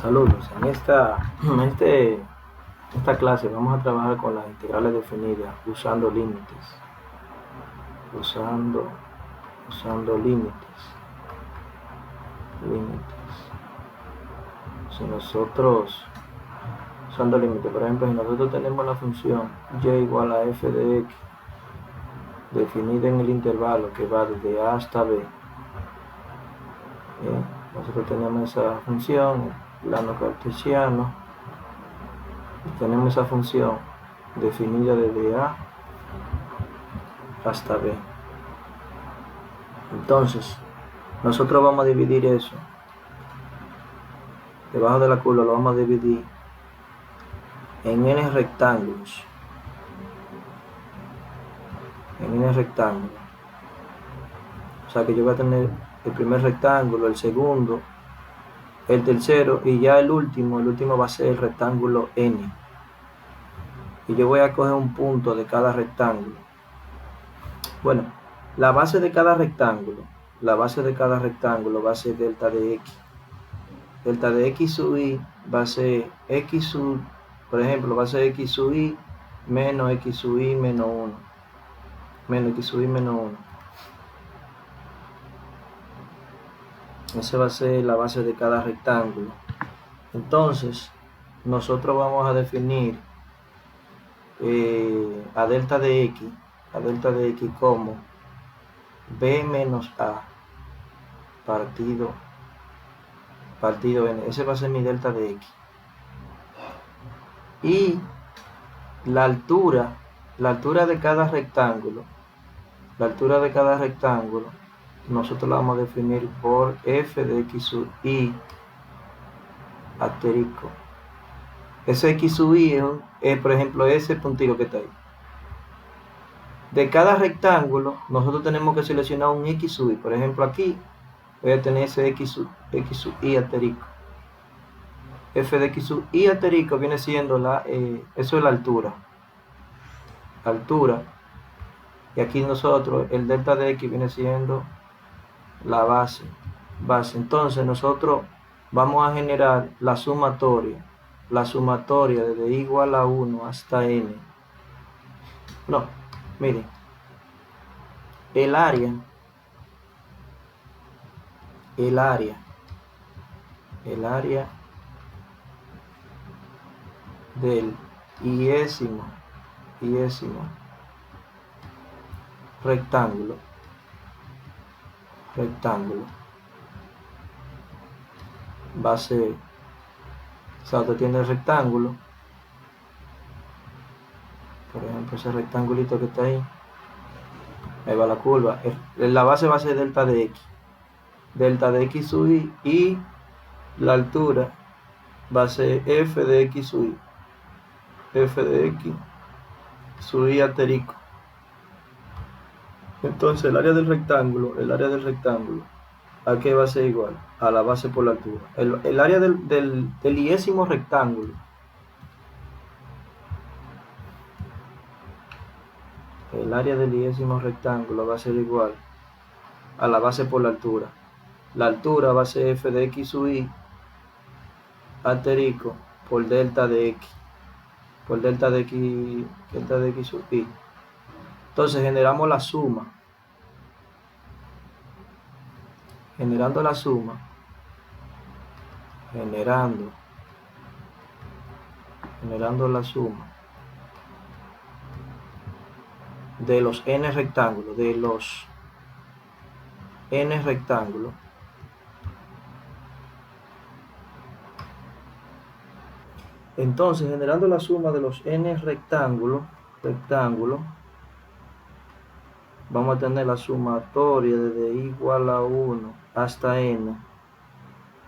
Saludos. En esta clase vamos a trabajar con las integrales definidas usando límites. Usando límites. Si nosotros, usando límites, por ejemplo, si nosotros tenemos la función y igual a f de x definida en el intervalo que va desde a hasta b, nosotros tenemos esa función, plano cartesiano, y tenemos esa función definida desde a hasta b. Entonces, nosotros vamos a dividir eso. Debajo de la curva lo vamos a dividir en n rectángulos. O sea que yo voy a tener el primer rectángulo, el segundo, el tercero y ya el último va a ser el rectángulo n. Y yo voy a coger un punto de cada rectángulo. Bueno, la base de cada rectángulo va a ser delta de x. Delta de x sub y va a ser x sub, por ejemplo, va a ser x sub y menos x sub y menos 1. Menos x sub y menos 1. Esa va a ser la base de cada rectángulo. Entonces, nosotros vamos a definir a delta de x como b menos a partido n. Ese va a ser mi delta de x. Y la altura de cada rectángulo, nosotros la vamos a definir por f de x sub y asterisco. Ese x sub y es, por ejemplo, ese puntito que está ahí. De cada rectángulo, nosotros tenemos que seleccionar un x sub y. Por ejemplo, aquí voy a tener ese x sub y asterisco. F de x sub y asterisco viene siendo eso es la altura. Y aquí nosotros, el delta de x viene siendo la base. Entonces nosotros vamos a generar la sumatoria desde igual a 1 hasta n. No, miren, el área del iésimo rectángulo va a ser, o sea, usted tiene el rectángulo, por ejemplo, ese rectangulito que está ahí va la curva, la base va a ser delta de x sub y la altura va a ser f de x sub y asterisco. Entonces el área del rectángulo, ¿a qué va a ser igual? A la base por la altura. El área del iésimo rectángulo, va a ser igual a la base por la altura. La altura va a ser f de x sub y asterisco por delta de x. Delta de x sub y. Entonces generamos la suma. Generando la suma de los n rectángulos, entonces generando la suma de los n rectángulos, vamos a tener la sumatoria desde igual a 1 hasta n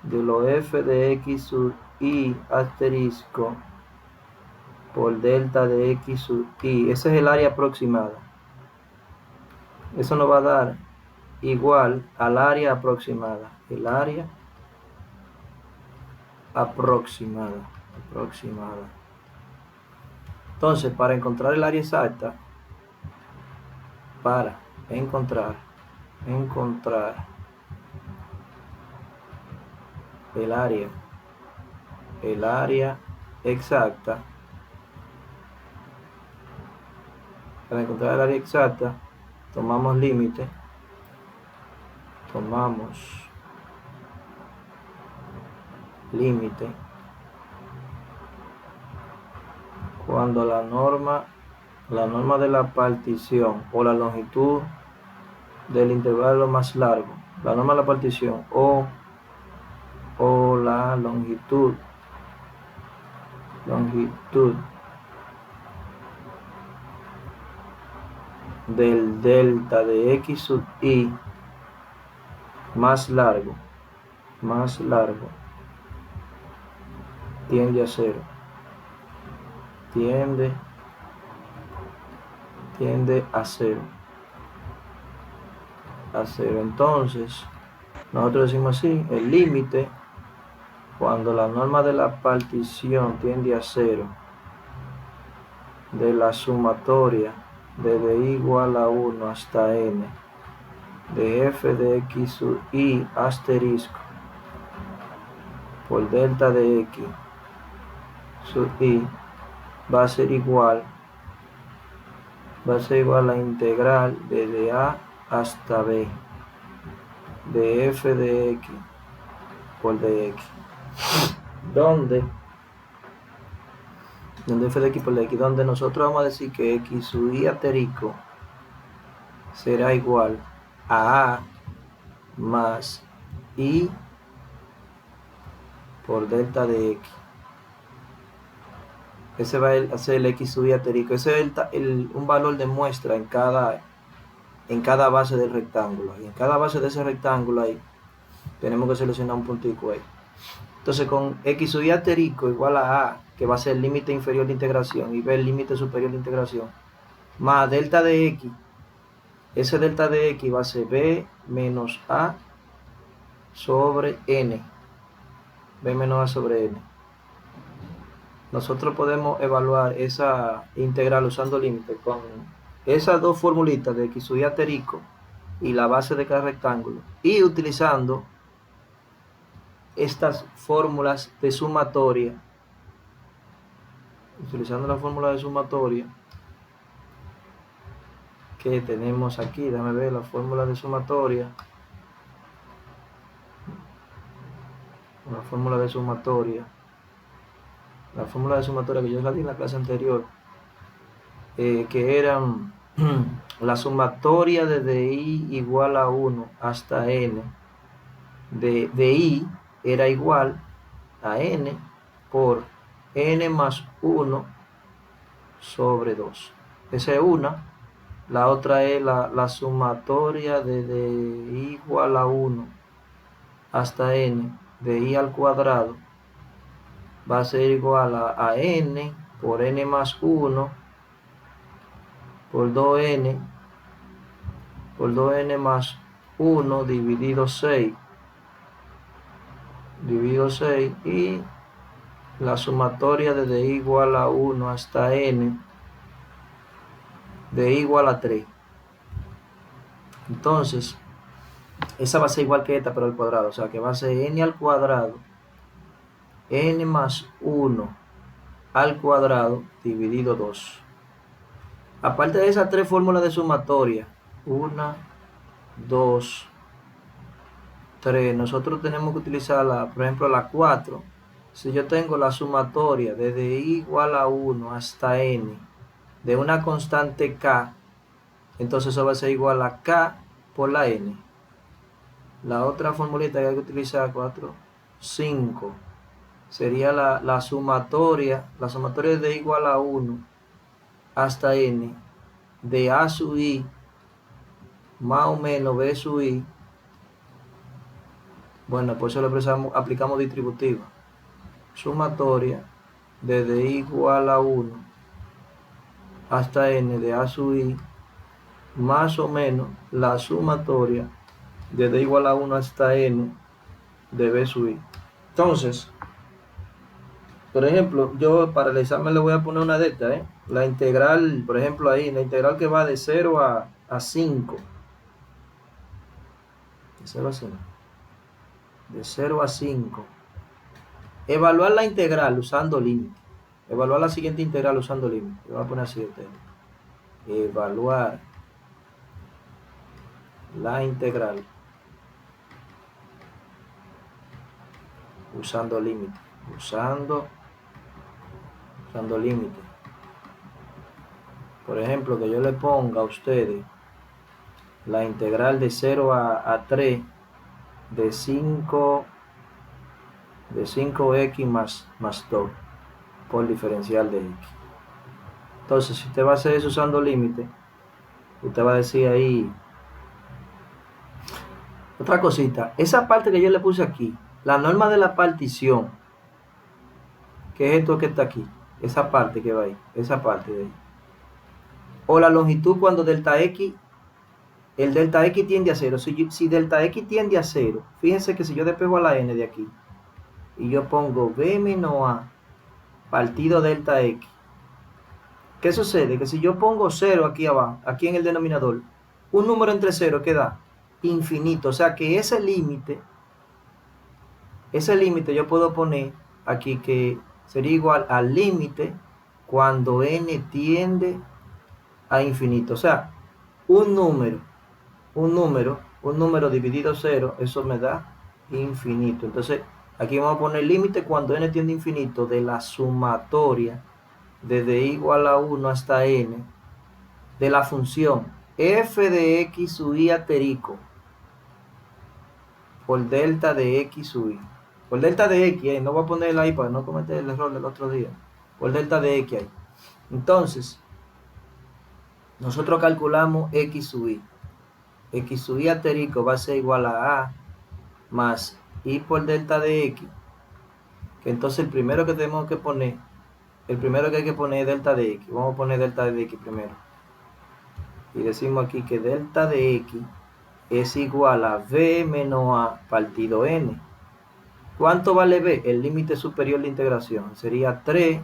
de los f de x sub y asterisco por delta de x sub y. Ese es el área aproximada. Eso nos va a dar igual al área aproximada. El área aproximada. Entonces, para encontrar el área exacta, para encontrar el área el área exacta. Para encontrar el área exacta, tomamos límite, cuando la norma de la partición o la longitud del intervalo más largo, la norma de la partición o la longitud del delta de x sub i más largo tiende a cero, tiende a cero. Entonces nosotros decimos así: el límite cuando la norma de la partición tiende a cero de la sumatoria desde i igual a 1 hasta n de f de x sub i asterisco por delta de x sub i va a ser igual a la integral desde a hasta b de f de x por dx, donde f de x por dx, donde nosotros vamos a decir que x sub i asterisco será igual a más i por delta de x. Ese va a ser el x sub i asterisco. Ese es un valor de muestra en cada base del rectángulo. Y en cada base de ese rectángulo ahí tenemos que seleccionar un puntico ahí. Entonces con x sub i asterisco igual a, que va a ser el límite inferior de integración, y b el límite superior de integración, más delta de x. Ese delta de x va a ser b menos a sobre n. b menos a sobre n. Nosotros podemos evaluar esa integral usando límite con esas dos formulitas de x sub i asterisco y la base de cada rectángulo, y utilizando estas fórmulas de sumatoria, la fórmula de sumatoria que tenemos aquí. Déjame ver la fórmula de sumatoria. La fórmula de sumatoria que yo la di en la clase anterior, que eran la sumatoria desde i igual a 1 hasta n de i era igual a n por n más 1 sobre 2. Esa es una. La otra es la sumatoria desde i igual a 1 hasta n de i al cuadrado va a ser igual a n por n más 1 por 2n más 1 dividido 6 y la sumatoria desde i igual a 1 hasta n de i igual a 3. Entonces esa va a ser igual que esta pero al cuadrado, o sea que va a ser n al cuadrado, n más 1 al cuadrado dividido 2. Aparte de esas tres fórmulas de sumatoria, 1, 2, 3, nosotros tenemos que utilizar por ejemplo la 4. Si yo tengo la sumatoria desde i igual a 1 hasta n de una constante k, entonces eso va a ser igual a k por la n. La otra formulita que hay que utilizar, 4, 5, sería la sumatoria de i igual a 1 hasta n de a sub i más o menos b sub i. Bueno, por eso le aplicamos distributiva. Sumatoria desde i igual a 1 hasta n de a sub i más o menos la sumatoria desde igual a 1 hasta n de b sub i. Entonces, por ejemplo, yo para el examen le voy a poner una de estas, la integral, por ejemplo ahí, la integral que va de 0 a 5. De 0 a 5. Evaluar la integral usando límite. Evaluar la siguiente integral usando límite. Voy a poner así ustedes. Evaluar la integral usando límite. Usando límite. Por ejemplo, que yo le ponga a ustedes la integral de 0 a 3 de 5x más 2 por diferencial de x. Entonces, si usted va a hacer eso usando límite, usted va a decir ahí otra cosita. Esa parte que yo le puse aquí, la norma de la partición, que es esto que está aquí, esa parte que va ahí, esa parte de ahí, o la longitud cuando delta x, el delta x tiende a 0. Si delta x tiende a 0, fíjense que si yo despego a la n de aquí y yo pongo b menos a partido delta x, ¿qué sucede? Que si yo pongo 0 aquí abajo, aquí en el denominador, un número entre 0 queda infinito. O sea que ese límite yo puedo poner aquí que sería igual al límite cuando n tiende a infinito. O sea, un número dividido 0, eso me da infinito. Entonces, aquí vamos a poner límite cuando n tiende a infinito de la sumatoria desde igual a 1 hasta n de la función f de x sub i asterisco por delta de x sub i. Por delta de x, no voy a poner ahí para no cometer el error del otro día. Por delta de x ahí. Entonces, nosotros calculamos x sub i. X sub i asterisco va a ser igual a más i por delta de x. Que entonces el primero que tenemos que poner, el primero que hay que poner es delta de x. Vamos a poner delta de x primero. Y decimos aquí que delta de x es igual a b menos a partido n. ¿Cuánto vale b? El límite superior de integración. Sería 3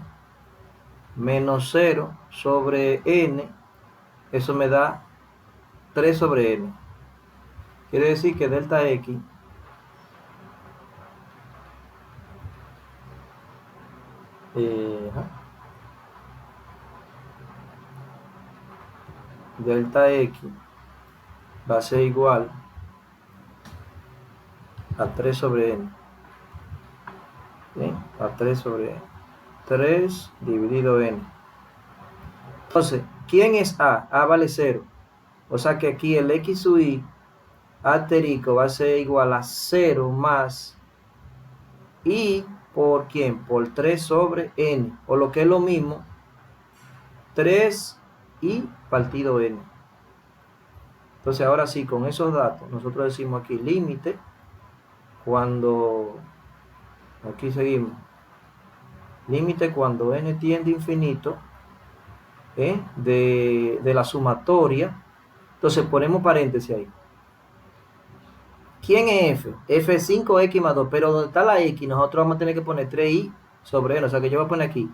menos 0 sobre n. Eso me da 3 sobre n. Quiere decir que delta x delta x va a ser igual a 3 sobre n. ¿Sí? A 3 sobre n. 3 dividido n. Entonces, ¿quién es a? A vale 0. O sea que aquí el x sub i asterisco va a ser igual a 0 más i por ¿quién? Por 3 sobre n. O lo que es lo mismo, 3 i partido n. Entonces ahora sí, con esos datos, nosotros decimos aquí límite cuando, aquí seguimos, límite cuando n tiende a infinito de la sumatoria. Entonces ponemos paréntesis ahí. ¿Quién es f? F es 5x más 2, pero donde está la x nosotros vamos a tener que poner 3i sobre n. O sea que yo voy a poner aquí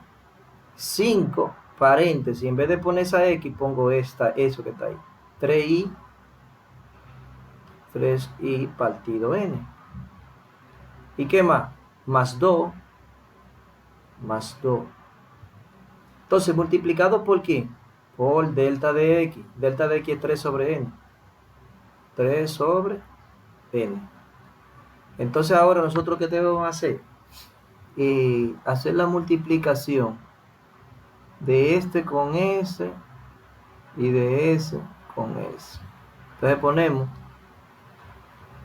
5 paréntesis, en vez de poner esa x pongo eso que está ahí, 3i partido n. ¿Y qué más? Más 2. Entonces, multiplicado por ¿qué? Por delta de x. Delta de x es 3 sobre n. 3 sobre n. Entonces, ahora nosotros ¿qué debemos hacer? Hacer la multiplicación de este con ese y de ese con ese. Entonces ponemos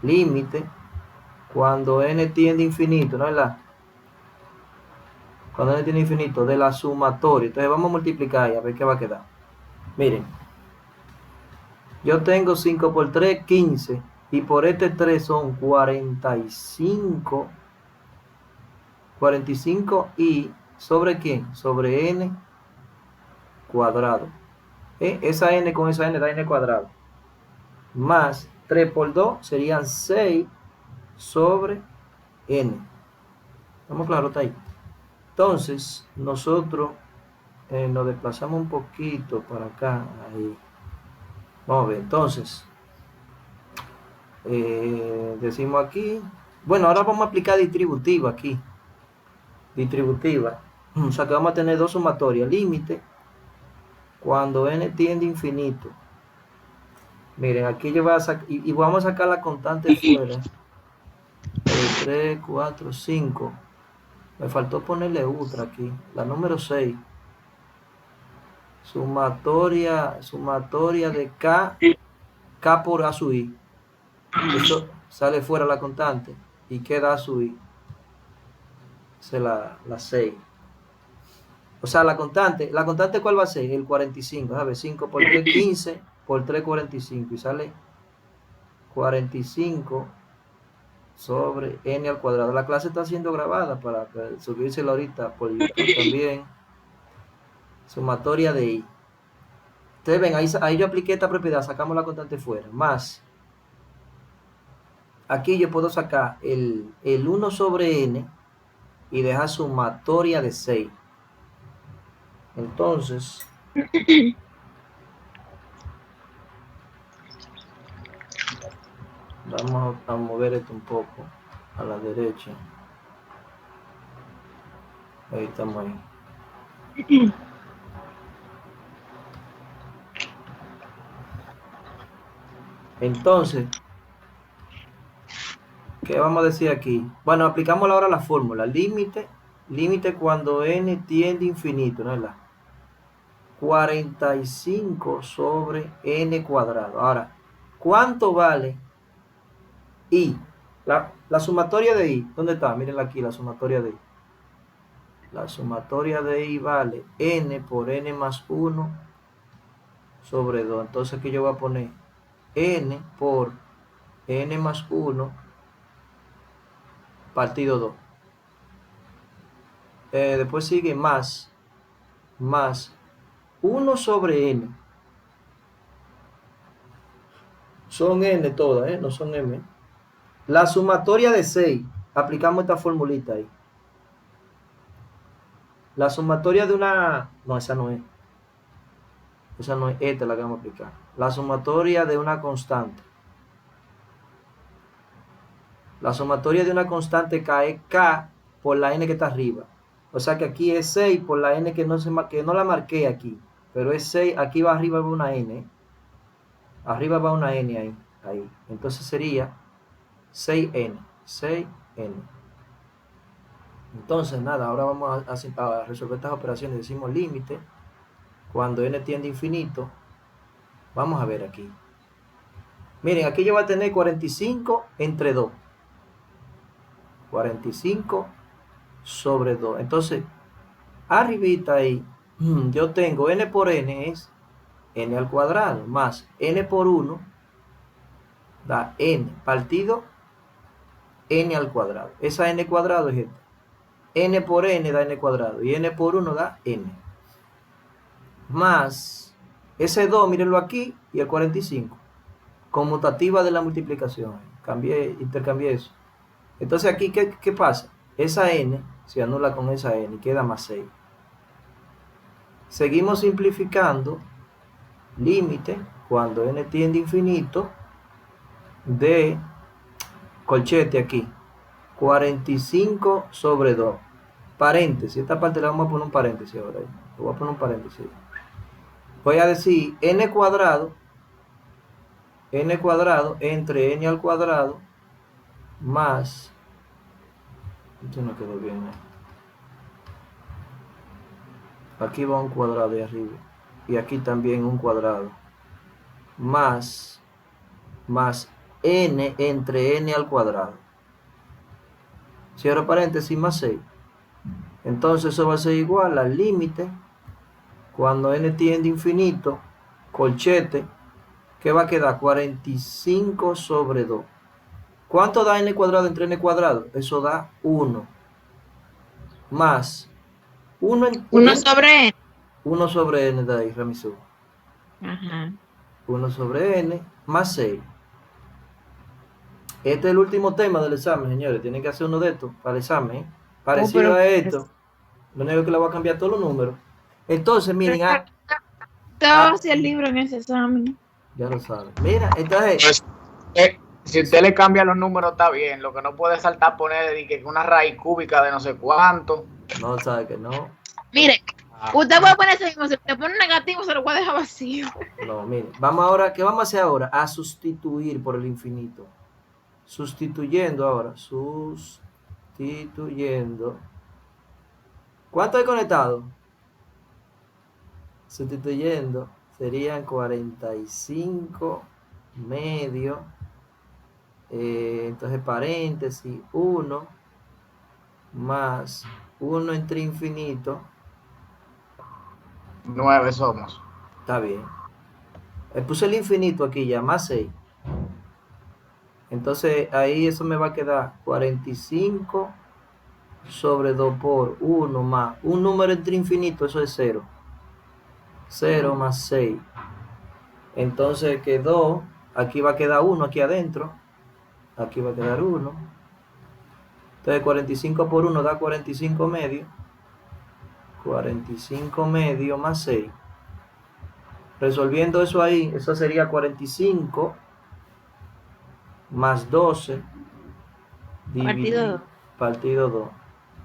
límite cuando n tiende a infinito, ¿no es verdad? Cuando n tiende a infinito de la sumatoria. Entonces vamos a multiplicar y a ver qué va a quedar. Miren, yo tengo 5 por 3, 15. Y por este 3 son 45. 45 y ¿sobre quién? Sobre n cuadrado. Esa n con esa n da n cuadrado. Más 3 por 2 serían 6 sobre n. ¿Estamos claros? Está ahí. Entonces, nosotros nos desplazamos un poquito para acá. Ahí. Vamos a ver. Entonces, decimos aquí. Bueno, ahora vamos a aplicar distributivo aquí. distributiva. O sea que vamos a tener dos sumatorias. Límite cuando n tiende a infinito. Miren, aquí yo voy a sacar, y vamos a sacar la constante fuera. 3, 4, 5. Me faltó ponerle otra aquí. La número 6. Sumatoria de K por A sub I. Eso sale fuera la constante y queda A sub I. Esa es la 6. O sea, la constante ¿cuál va a ser? El 45, ¿sabes? 5 por 3, 15, por 3, 45. Y sale 45 sobre n al cuadrado. La clase está siendo grabada para subírsela ahorita por YouTube también. Sumatoria de I. Ustedes ven, ahí yo apliqué esta propiedad, sacamos la constante fuera. Más, aquí yo puedo sacar el 1 sobre n y dejar sumatoria de 6. Entonces, vamos a mover esto un poco a la derecha. Ahí estamos ahí. Entonces, ¿qué vamos a decir aquí? Bueno, aplicamos ahora la fórmula. Límite cuando n tiende a infinito, ¿no es verdad? 45 sobre n cuadrado. Ahora, ¿cuánto vale I? La sumatoria de I, ¿dónde está? Miren aquí la sumatoria de I. La sumatoria de I vale n por n más 1 sobre 2. Entonces aquí yo voy a poner n por n más 1 partido 2. Después sigue más 1 sobre n. Son n todas, no son m. La sumatoria de 6. Aplicamos esta formulita ahí. La sumatoria de una... No, esa no es. Esa no es, esta la que vamos a aplicar. La sumatoria de una constante. La sumatoria de una constante K es K por la n que está arriba. O sea que aquí es 6 por la n que no la marqué aquí. Pero es 6, aquí va arriba va una n. Arriba va una n ahí. Entonces sería 6n. 6n. Entonces nada, ahora vamos a resolver estas operaciones. Decimos límite cuando n tiende a infinito. Vamos a ver aquí. Miren, aquí yo voy a tener 45 entre 2. 45 sobre 2. Entonces, arribita ahí, yo tengo n por n es n al cuadrado, más n por 1 da n partido n al cuadrado. Esa n cuadrado es esta. N por n da n cuadrado y n por 1 da n. Más ese 2, mírenlo aquí, y el 45. Conmutativa de la multiplicación. Intercambié eso. Entonces aquí, ¿qué pasa? Esa n se anula con esa n y queda más 6. Seguimos simplificando. Límite cuando n tiende a infinito de colchete aquí. 45 sobre 2. Paréntesis. Esta parte le vamos a poner un paréntesis ahora. Le voy a poner un paréntesis. Voy a decir n cuadrado entre n al cuadrado más, esto no quedó bien, aquí va un cuadrado de arriba y aquí también un cuadrado más n entre n al cuadrado, cierro paréntesis, más 6. Entonces eso va a ser igual al límite cuando n tiende a infinito, colchete, que va a quedar 45 sobre 2. ¿Cuánto da n cuadrado entre n cuadrado? Eso da 1. Más 1 sobre n. 1 sobre n de ahí, Ramisú. Ajá. 1 sobre n más 6. Este es el último tema del examen, señores. Tienen que hacer uno de estos para el examen. Parecido a esto. Lo único que le voy a cambiar todos los números. Entonces, miren. Todo hacia el libro en ese examen. Ya lo saben. Mira, entonces... Si usted le cambia los números, está bien. Lo que no puede saltar poner que una raíz cúbica de no sé cuánto. No, sabe que no. Mire, usted puede poner ese mismo, si usted pone negativo, se lo puede dejar vacío. No, mire. Vamos ahora, ¿qué vamos a hacer ahora? A sustituir por el infinito. Sustituyendo ahora. Sustituyendo. ¿Cuánto hay conectado? Sustituyendo. Serían 45 medio. Entonces paréntesis. 1 más 1 entre infinito. 9 somos. Está bien. Puse el infinito aquí ya, más 6. Entonces ahí eso me va a quedar 45 sobre 2 por 1 más un número entre infinito, eso es 0. 0 más 6. Entonces quedó, aquí va a quedar 1 aquí adentro. Aquí va a quedar 1. Entonces 45 por 1 da 45 medio. 45 medio más 6. Resolviendo eso ahí, eso sería 45 más 12 dividido partido 2.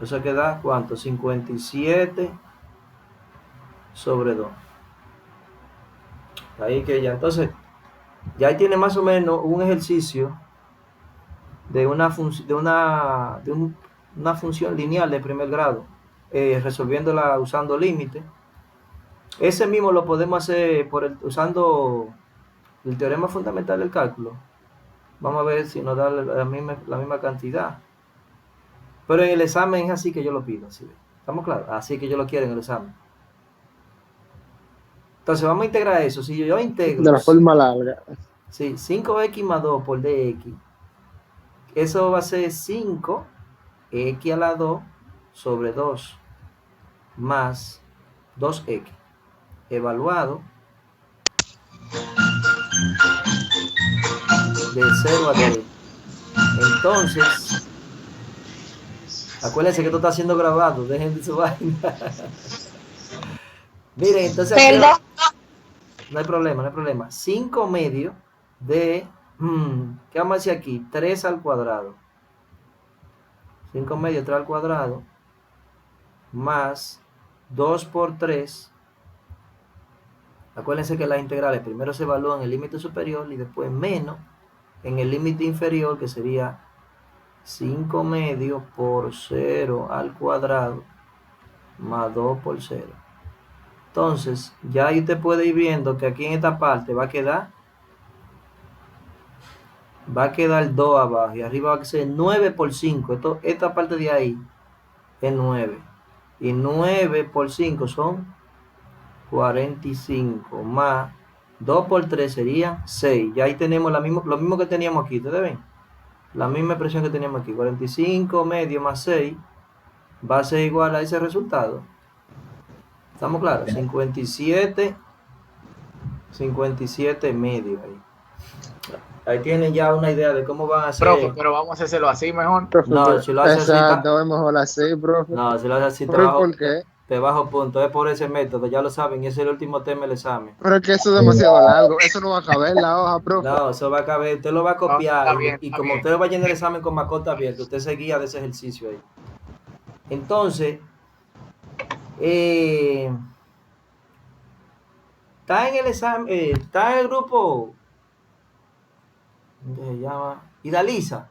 Eso queda ¿cuánto? 57 sobre 2. Ahí que ya, entonces, ya ahí tiene más o menos un ejercicio de una función lineal de primer grado, resolviéndola usando límite. Ese mismo lo podemos hacer usando el teorema fundamental del cálculo. Vamos a ver si nos da la misma cantidad. Pero en el examen es así que yo lo pido. ¿Sí? ¿Estamos claros? Así que yo lo quiero en el examen. Entonces vamos a integrar eso. Si yo integro... De la forma larga. Sí, 5x más 2 por dx. Eso va a ser 5x a la 2 sobre 2 más 2x. Evaluado de 0 a 10. Entonces, acuérdense que esto está siendo grabado. Dejen de su vaina. Miren, entonces aquí, no hay problema. 5 medio de, ¿qué vamos a decir aquí? 3 al cuadrado. 5 medio, 3 al cuadrado, más 2 por 3. Acuérdense que las integrales primero se evalúan en el límite superior y después menos en el límite inferior, que sería 5 medio por 0 al cuadrado más 2 por 0. Entonces, ya ahí usted puede ir viendo que aquí en esta parte va a quedar 2 abajo y arriba va a ser 9 por 5. Esta parte de ahí es 9. Y 9 por 5 son 45 más 2 por 3 sería 6. Ya ahí tenemos lo mismo que teníamos aquí. ¿Ustedes ven? La misma expresión que teníamos aquí. 45 medio más 6 va a ser igual a ese resultado. ¿Estamos claros? 57 medio ahí. Ahí tienen ya una idea de cómo van a hacer. Profe, pero vamos a hacerlo así mejor. Profe, No, si lo haces así, exacto, es mejor así, profe. no, si lo haces así, ¿Por qué? te bajo punto. Es por ese método, ya lo saben, y ese es el último tema del examen. Pero es que eso es demasiado largo, eso no va a caber en la hoja, profe. No, eso va a caber, usted lo va a copiar. Está bien, y está como bien. usted va a llenar el examen con mascota abierta, usted se guía de ese ejercicio ahí. Entonces, está en el examen, está en el grupo, ¿cómo se llama? Idalisa,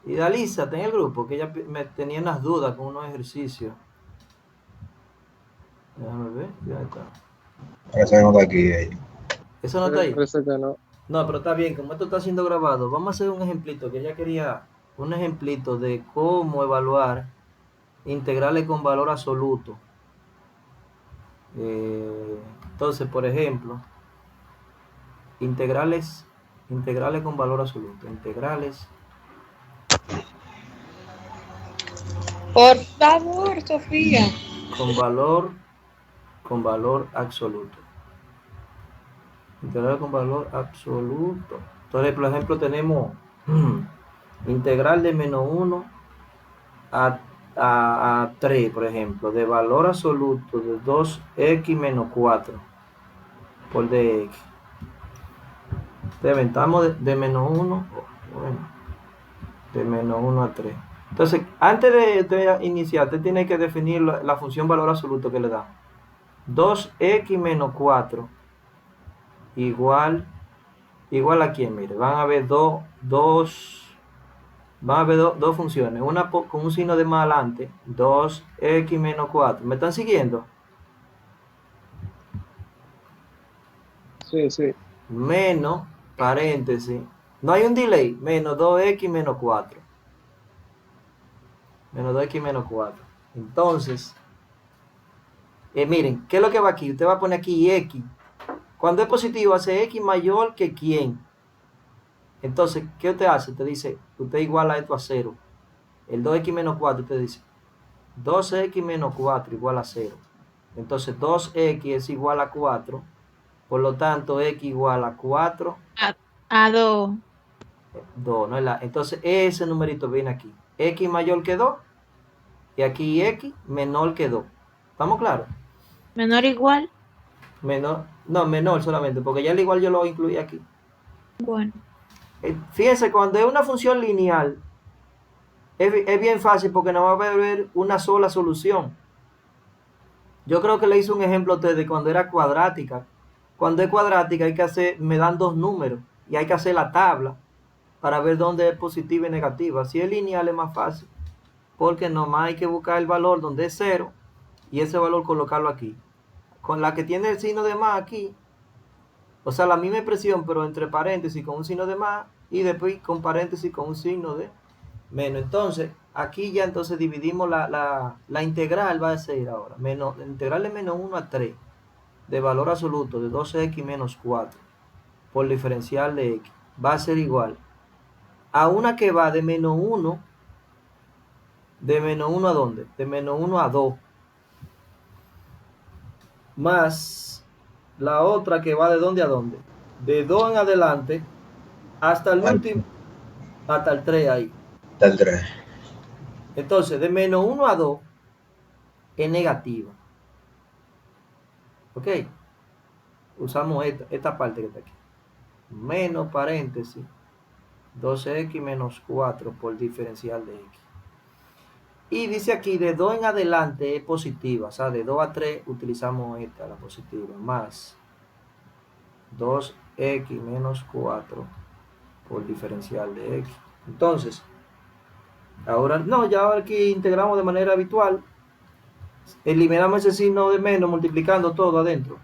está en el grupo, que ella me tenía unas dudas con unos ejercicios. Déjame ver, ya está. Eso no está aquí. Eso no está ahí. Parece que no. No, pero está bien, como esto está siendo grabado, vamos a hacer un ejemplito, que ella quería un ejemplito de cómo evaluar integrales con valor absoluto. Entonces, por ejemplo, integrales con valor absoluto. Integrales. Por favor, Sofía. Con valor absoluto. Integral con valor absoluto. Entonces, por ejemplo, tenemos integral de menos 1 a 3, por ejemplo, de valor absoluto de 2x menos 4 por dx. Entonces, estamos de menos 1, bueno, de menos 1 a 3. Entonces, antes de iniciar, usted tiene que definir la función valor absoluto que le da. 2x menos 4 igual a quién, mire, van a haber dos funciones, una con un signo de más adelante, 2x menos 4. ¿Me están siguiendo? Sí, sí. Menos, paréntesis, no hay un delay, menos 2x menos 4. Menos 2x menos 4. Entonces, miren, ¿qué es lo que va aquí? Usted va a poner aquí x. Cuando es positivo, hace x mayor que quién. Entonces, ¿qué usted hace? Usted dice, usted iguala esto a 0. El 2x menos 4, usted dice, 2x menos 4 igual a 0. Entonces, 2x es igual a 4. Por lo tanto, x igual a 4. A 2. 2, ¿no es la? Entonces, ese numerito viene aquí. X mayor que 2. Y aquí x menor que 2. ¿Estamos claros? Menor o igual. Menor, no, menor solamente, porque ya el igual yo lo incluí aquí. Bueno. Fíjense, cuando es una función lineal, es bien fácil porque no va a haber una sola solución. Yo creo que le hice un ejemplo a ustedes cuando era cuadrática. Cuando es cuadrática me dan dos números y hay que hacer la tabla para ver dónde es positiva y negativa. Si es lineal es más fácil, porque nomás hay que buscar el valor donde es 0 y ese valor colocarlo aquí. Con la que tiene el signo de más aquí, o sea, la misma expresión, pero entre paréntesis con un signo de más y después con paréntesis con un signo de menos. Entonces, aquí ya entonces dividimos la integral, va a ser ahora, la integral de menos 1 a 3, de valor absoluto de 12x menos 4, por diferencial de x, va a ser igual a una que va de menos 1, ¿de menos 1 a dónde? De menos 1 a 2, más la otra que va de dónde a dónde, de 2 en adelante hasta el último, hasta el 3 ahí. Hasta el 3. Entonces, de menos 1 a 2 es negativa. ¿Ok? Usamos esta parte que está aquí. Menos paréntesis 12x menos 4 por diferencial de x. Y dice aquí, de 2 en adelante es positiva. O sea, de 2 a 3 utilizamos esta, la positiva. Más 2x menos 4 por diferencial de x. Entonces, ahora aquí integramos de manera habitual. Eliminamos ese signo de menos multiplicando todo adentro.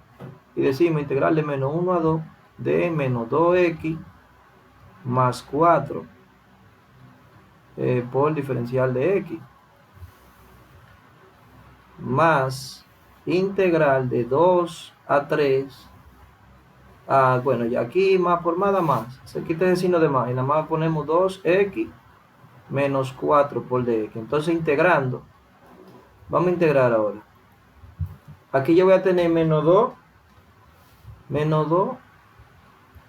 Y decimos integral de menos 1 a 2 de menos 2x más 4 por diferencial de x. Más integral de 2 a 3. Bueno, y aquí más por más. Se quita el signo de más y nada más ponemos 2x menos 4 por dx. Entonces integrando, vamos a integrar ahora. Aquí yo voy a tener menos 2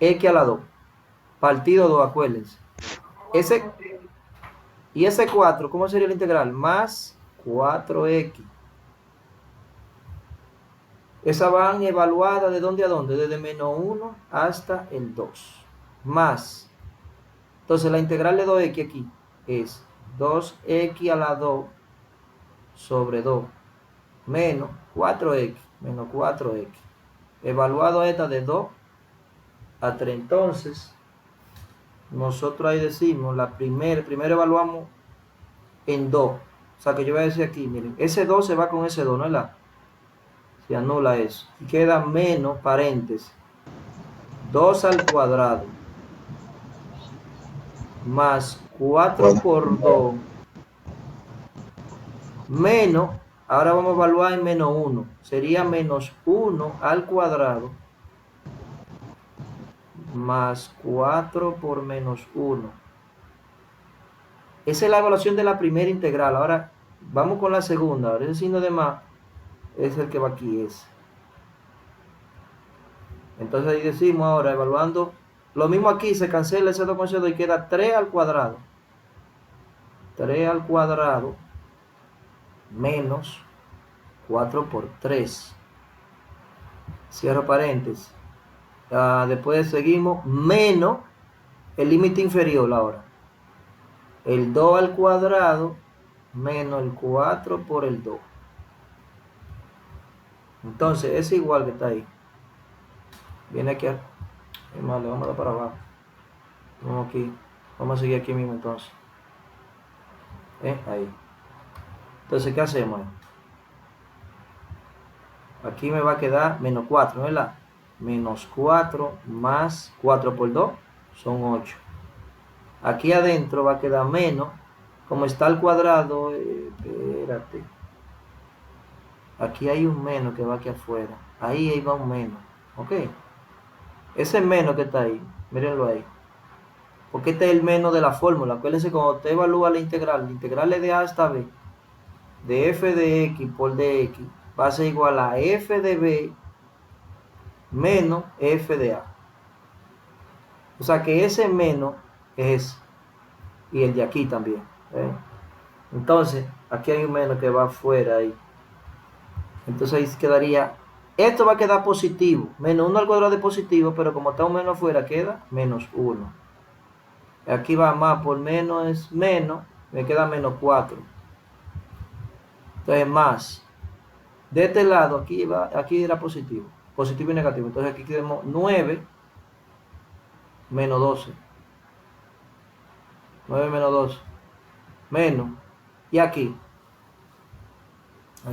x a la 2 partido 2, acuérdense. Y ese 4, ¿cómo sería la integral? Más 4x. Esa van evaluada de dónde a dónde, desde menos 1 hasta el 2. Más, entonces la integral de 2x aquí es 2x a la 2 sobre 2 menos 4x, menos 4x. Evaluado esta de 2 a 3. Entonces, nosotros ahí decimos, primero evaluamos en 2. O sea que yo voy a decir aquí, miren, ese 2 se va con ese 2, ¿no es la? Se anula eso. Y queda menos, paréntesis, 2 al cuadrado más 4 por 2 menos, ahora vamos a evaluar en menos 1. Sería menos 1 al cuadrado más 4 por menos 1. Esa es la evaluación de la primera integral. Ahora vamos con la segunda. Ahora ese signo de más es el que va aquí. Entonces ahí decimos ahora, evaluando, lo mismo aquí, se cancela ese 2 con ese 2 y queda 3 al cuadrado. 3 al cuadrado menos 4 por 3. Cierro paréntesis. Después seguimos menos el límite inferior ahora. el 2 al cuadrado menos el 4 por el 2. Entonces, es igual que está ahí. Viene aquí. Vale, vamos a dar para abajo. Vamos aquí. Vamos a seguir aquí mismo entonces. Ahí. Entonces, ¿qué hacemos? Aquí me va a quedar menos 4, ¿verdad? Menos 4 más 4 por 2 son 8. Aquí adentro va a quedar menos. Como está al cuadrado, espérate. Aquí hay un menos que va aquí afuera. Ahí va un menos. ¿Ok? Ese menos que está ahí, mírenlo ahí. Porque este es el menos de la fórmula. Acuérdense, cuando usted evalúa la integral es de a hasta b, de f de x por dx, va a ser igual a f de b menos f de a. O sea que ese menos es, y el de aquí también. Entonces, aquí hay un menos que va afuera ahí. Entonces ahí quedaría, esto va a quedar positivo. Menos 1 al cuadrado de positivo, pero como está un menos afuera, queda menos 1. Aquí va más por menos es menos, me queda menos 4. Entonces más. De este lado, aquí era positivo. Positivo y negativo. Entonces aquí tenemos 9 menos 12. 9 menos 12. Menos. Y aquí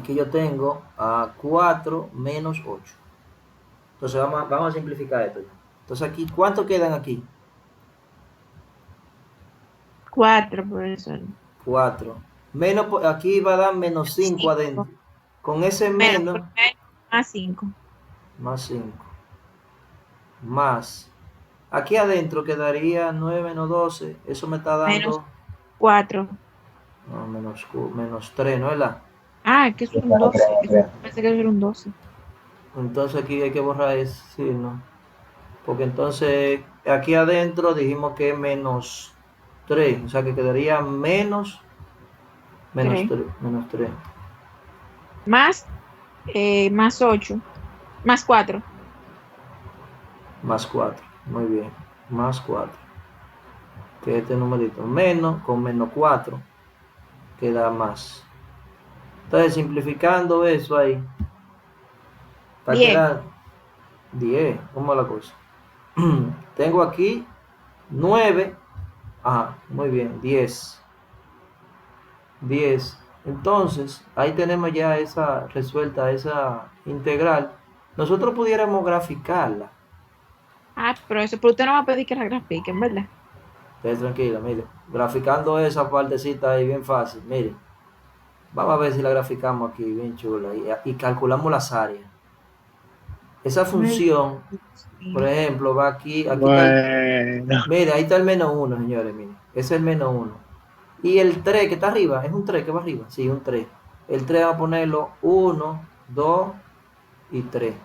yo tengo a 4 menos 8. Entonces vamos a simplificar esto. Entonces aquí, ¿cuánto quedan aquí? 4, profesor. 4. Menos, aquí va a dar menos 5 adentro. Con ese menos. Más 5. Más 5. Más. Aquí adentro quedaría 9 menos 12. Eso me está dando. Menos 4. No, menos 3, ¿no es la? Ah, que es un 12. Pensé que era un 12. Entonces aquí hay que borrar ese signo. Porque entonces aquí adentro dijimos que es menos 3. O sea que quedaría menos 3. Menos 3. Más 8. Más 4. Más 4. Muy bien. Más 4. Que este numerito. Menos con menos 4. Queda más. Entonces simplificando eso ahí. Para 10. quedar 10. ¿Cómo es la cosa? Tengo aquí 9. Ajá, muy bien. 10. 10. Entonces, ahí tenemos ya esa resuelta, esa integral. Nosotros pudiéramos graficarla. Ah, pero usted no va a pedir que la grafiquen, ¿verdad? Ustedes tranquila, mire. Graficando esa partecita ahí bien fácil, mire. Vamos a ver si la graficamos aquí, bien chula. Y calculamos las áreas. Esa función, por ejemplo, va aquí. Bueno. Mire, ahí está el menos 1, señores, mire. Ese es el menos 1. Y el 3 que está arriba, ¿es un 3 que va arriba? Sí, un 3. El 3 va a ponerlo 1, 2 y 3.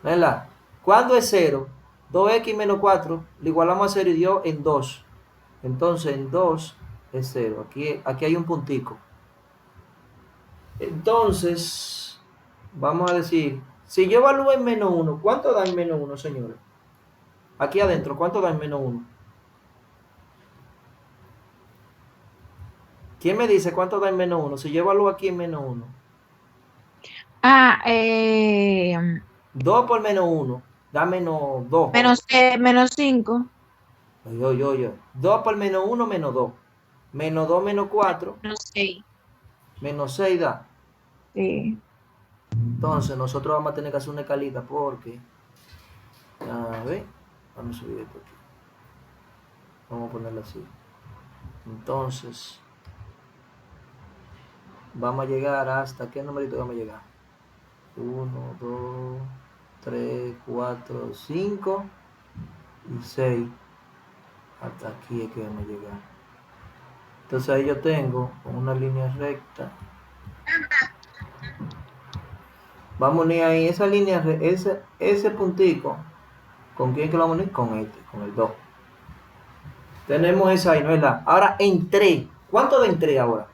¿Verdad? ¿Cuándo es 0? 2x menos 4 lo igualamos a 0 y dio en 2. Entonces en 2 es 0. Aquí hay un puntico. Entonces, vamos a decir, si yo evalúo en menos 1, ¿cuánto da en menos 1, señores? Aquí adentro, ¿cuánto da en menos 1? ¿Quién me dice cuánto da en menos 1? Si yo evalúo aquí en menos 1. Ah, 2 por menos 1 da menos 2. menos 5. Yo. 2 por menos 1 menos 2. Menos 2 menos 4. Menos 6. Menos 6 da. Sí. Entonces nosotros vamos a tener que hacer una escalita porque. A ver. Vamos a subir esto aquí. Vamos a ponerlo así. Entonces. Vamos a llegar hasta. ¿Qué numerito vamos a llegar? 1, 2, 3, 4, 5 y 6. Hasta aquí es que vamos a llegar. Entonces ahí yo tengo una línea recta. Vamos a unir ahí esa línea, ese puntico. ¿Con quién que lo vamos a unir? Con este, con el 2. Tenemos esa ahí, ¿no es la? Ahora entré. ¿Cuánto de entré ahora?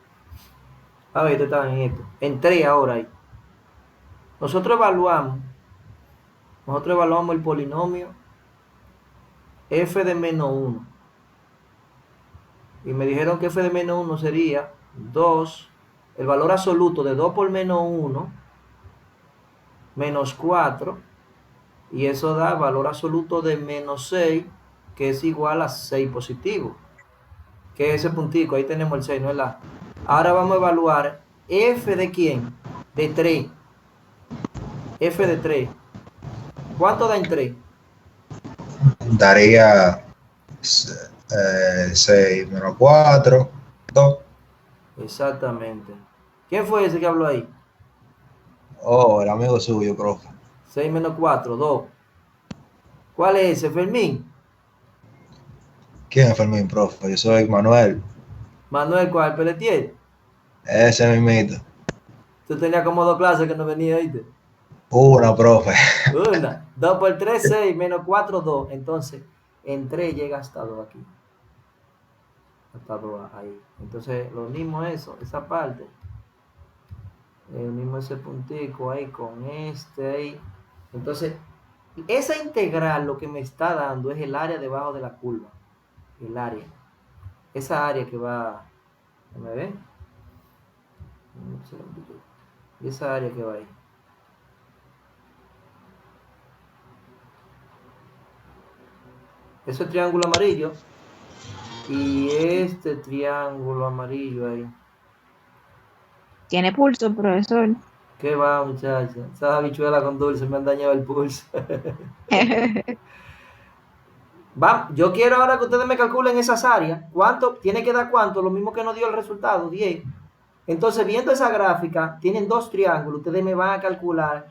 A ver, esto está en esto. Entré ahora ahí. Nosotros evaluamos el polinomio f de menos 1. Y me dijeron que f de menos 1 sería 2, el valor absoluto de 2 por menos 1, menos 4, y eso da valor absoluto de menos 6, que es igual a 6 positivo, que es ese puntico, ahí tenemos el 6, ¿no es la? Ahora vamos a evaluar f de quién, de 3, f de 3, ¿cuánto da en 3? Daría 6 menos 4, 2. Exactamente. ¿Quién fue ese que habló ahí? Oh, el amigo suyo, profe. 6 menos 4, 2. ¿Cuál es ese, Fermín? ¿Quién es Fermín, profe? Yo soy Manuel. Manuel, ¿cuál? Pelletier. Ese mismito. Tú tenías como 2 clases que no venía, ¿viste? Una, profe. Una. 2 por 3, 6, menos 4, 2. Entonces, en 3 llega hasta 2 aquí. Hasta 2 ahí. Entonces, lo mismo eso, esa parte. El mismo ese puntico ahí con este ahí. Entonces, esa integral lo que me está dando es el área debajo de la curva. El área. Esa área que va... ¿Me ven? Y esa área que va ahí. Ese triángulo amarillo. Y este triángulo amarillo ahí. Tiene pulso, profesor. ¿Qué va, muchacha? Esas habichuelas con dulce me han dañado el pulso. Va, yo quiero ahora que ustedes me calculen esas áreas. ¿Cuánto? Tiene que dar cuánto, lo mismo que nos dio el resultado, 10. Entonces, viendo esa gráfica, tienen 2 triángulos. Ustedes me van a calcular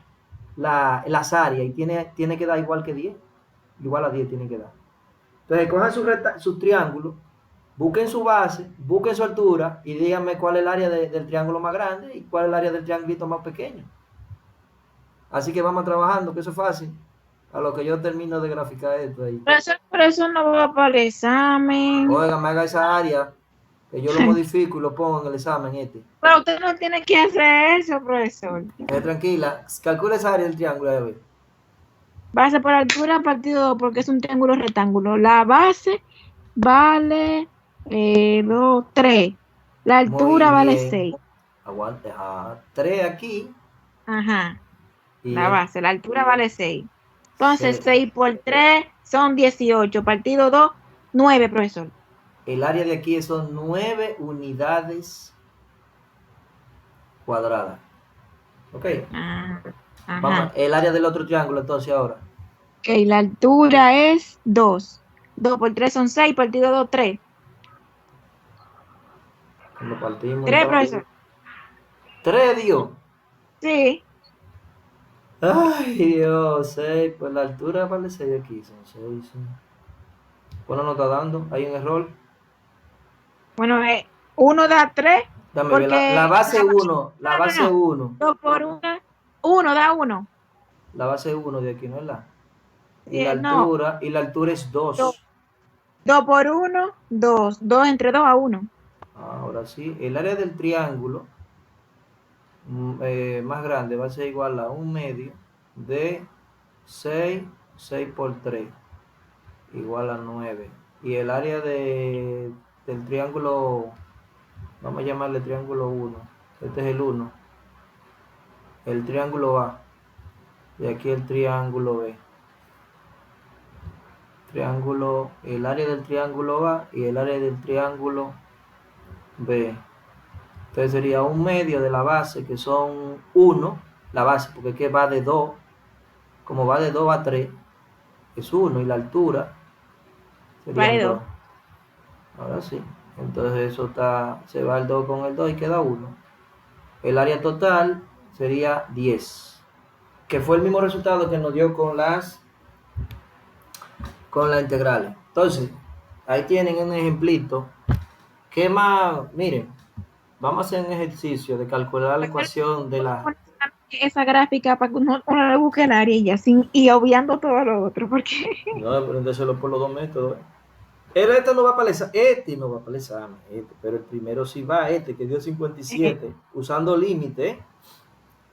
las áreas y tiene que dar igual que 10. Igual a 10 tiene que dar. Entonces, cojan su triángulo, busquen su base, busquen su altura y díganme cuál es el área del triángulo más grande y cuál es el área del triangulito más pequeño. Así que vamos trabajando, que eso es fácil. A lo que yo termino de graficar esto ahí. Profesor, por eso no va para el examen. Oiga, me haga esa área, que yo lo modifico y lo pongo en el examen este. Pero usted no tiene que hacer eso, profesor. Tranquila, calcula esa área del triángulo, a ver. Base por altura partido 2, porque es un triángulo rectángulo. La base vale 2, 3. La altura Muy vale bien. 6. Aguante, 3 aquí. Ajá. Y La base, la altura vale 6. Entonces, 6 por 3 son 18. Partido 2, 9, profesor. el área de aquí son 9 unidades cuadradas. ¿Ok? Vamos, el área del otro triángulo entonces ahora. Ok, la altura es 2. 2 por 3 son 6, partido 2, 3. Lo partimos 3, entonces. profesor. 3 dio. Sí. Ay, Dios, 6. Pues la altura vale 6 aquí. Son 6. Bueno, no está dando. Hay un error. Bueno, 1 da 3. Dame Porque ver, la base 1. La base 1. 2 por 1. 1 da 1. La base 1 de aquí, ¿no es la? Y la No. altura, es 2. 2 por 1, 2. 2 entre 2 a 1. Ahora sí, el área del triángulo más grande va a ser igual a 1/2 de 6, 6 por 3, igual a 9. Y el área del triángulo, vamos a llamarle triángulo 1. Este es el 1. El triángulo A. Y aquí el triángulo B. El área del triángulo A y el área del triángulo B. Entonces sería 1/2 de la base, que son 1, la base, porque es que va de 2, como va de 2 a 3, es 1, y la altura sería 2. Ahora sí, entonces eso se va el 2 con el 2 y queda 1. El área total sería 10, que fue el mismo resultado que nos dio con las integrales. Entonces, ahí tienen un ejemplito. ¿Qué más? Miren, vamos a hacer un ejercicio de calcular la ecuación de la... Esa gráfica para que uno le busque el área y así, y obviando todo lo otro, porque... No, aprendérselo por los 2 métodos. Este no va para el examen, pero el primero sí va, que dio 57, usando límite.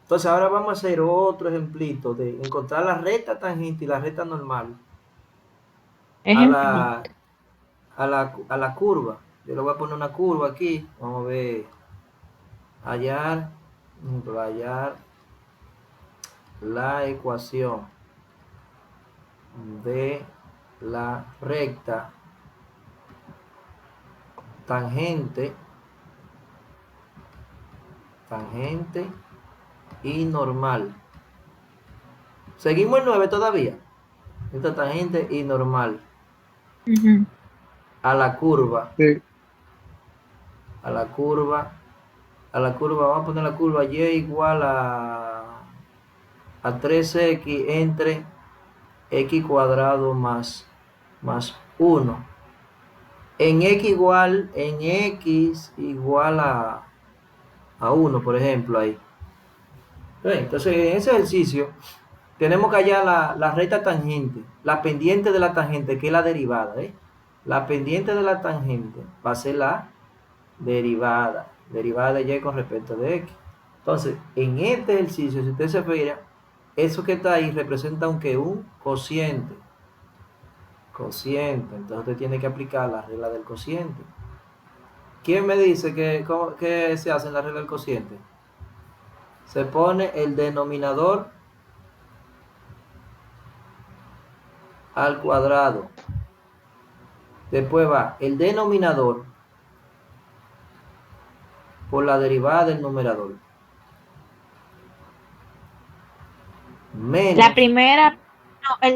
Entonces ahora vamos a hacer otro ejemplito de encontrar la recta tangente y la recta normal a la curva. yo le voy a poner una curva aquí. Vamos a ver. Hallar la ecuación de la recta tangente y normal. Seguimos el 9 todavía. Esta tangente y normal Ujú. a la curva. Sí. A la curva, vamos a poner la curva y igual a 3x entre x cuadrado más 1. En x igual a 1, por ejemplo, ahí. Entonces, en ese ejercicio, tenemos que hallar la recta tangente, la pendiente de la tangente, que es la derivada. La pendiente de la tangente va a ser la derivada de y con respecto de x. Entonces, en este ejercicio, si usted se fija, eso que está ahí representa un cociente. Entonces usted tiene que aplicar la regla del cociente. ¿Quién me dice que se hace en la regla del cociente? Se pone el denominador al cuadrado. Después va el denominador por la derivada del numerador. Menos La primera,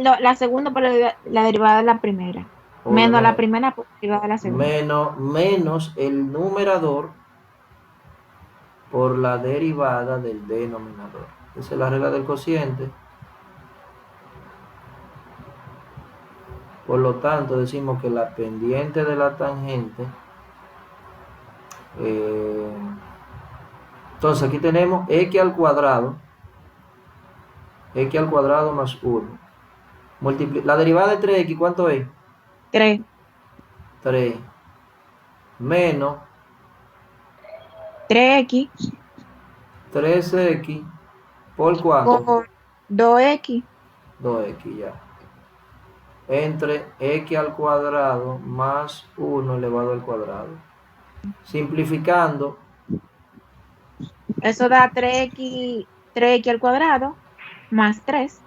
no, la segunda por la derivada de la primera. Menos la primera por la derivada de la segunda. menos el numerador por la derivada del denominador. Esa es la regla del cociente. Por lo tanto, decimos que la pendiente de la tangente, entonces aquí tenemos x al cuadrado más 1. La derivada de 3x, ¿cuánto es? 3. 3 menos 3x 3x por cuánto? por 2x 2x ya. Entre x al cuadrado más 1 elevado al cuadrado. Simplificando, Eso da 3x al cuadrado más 3.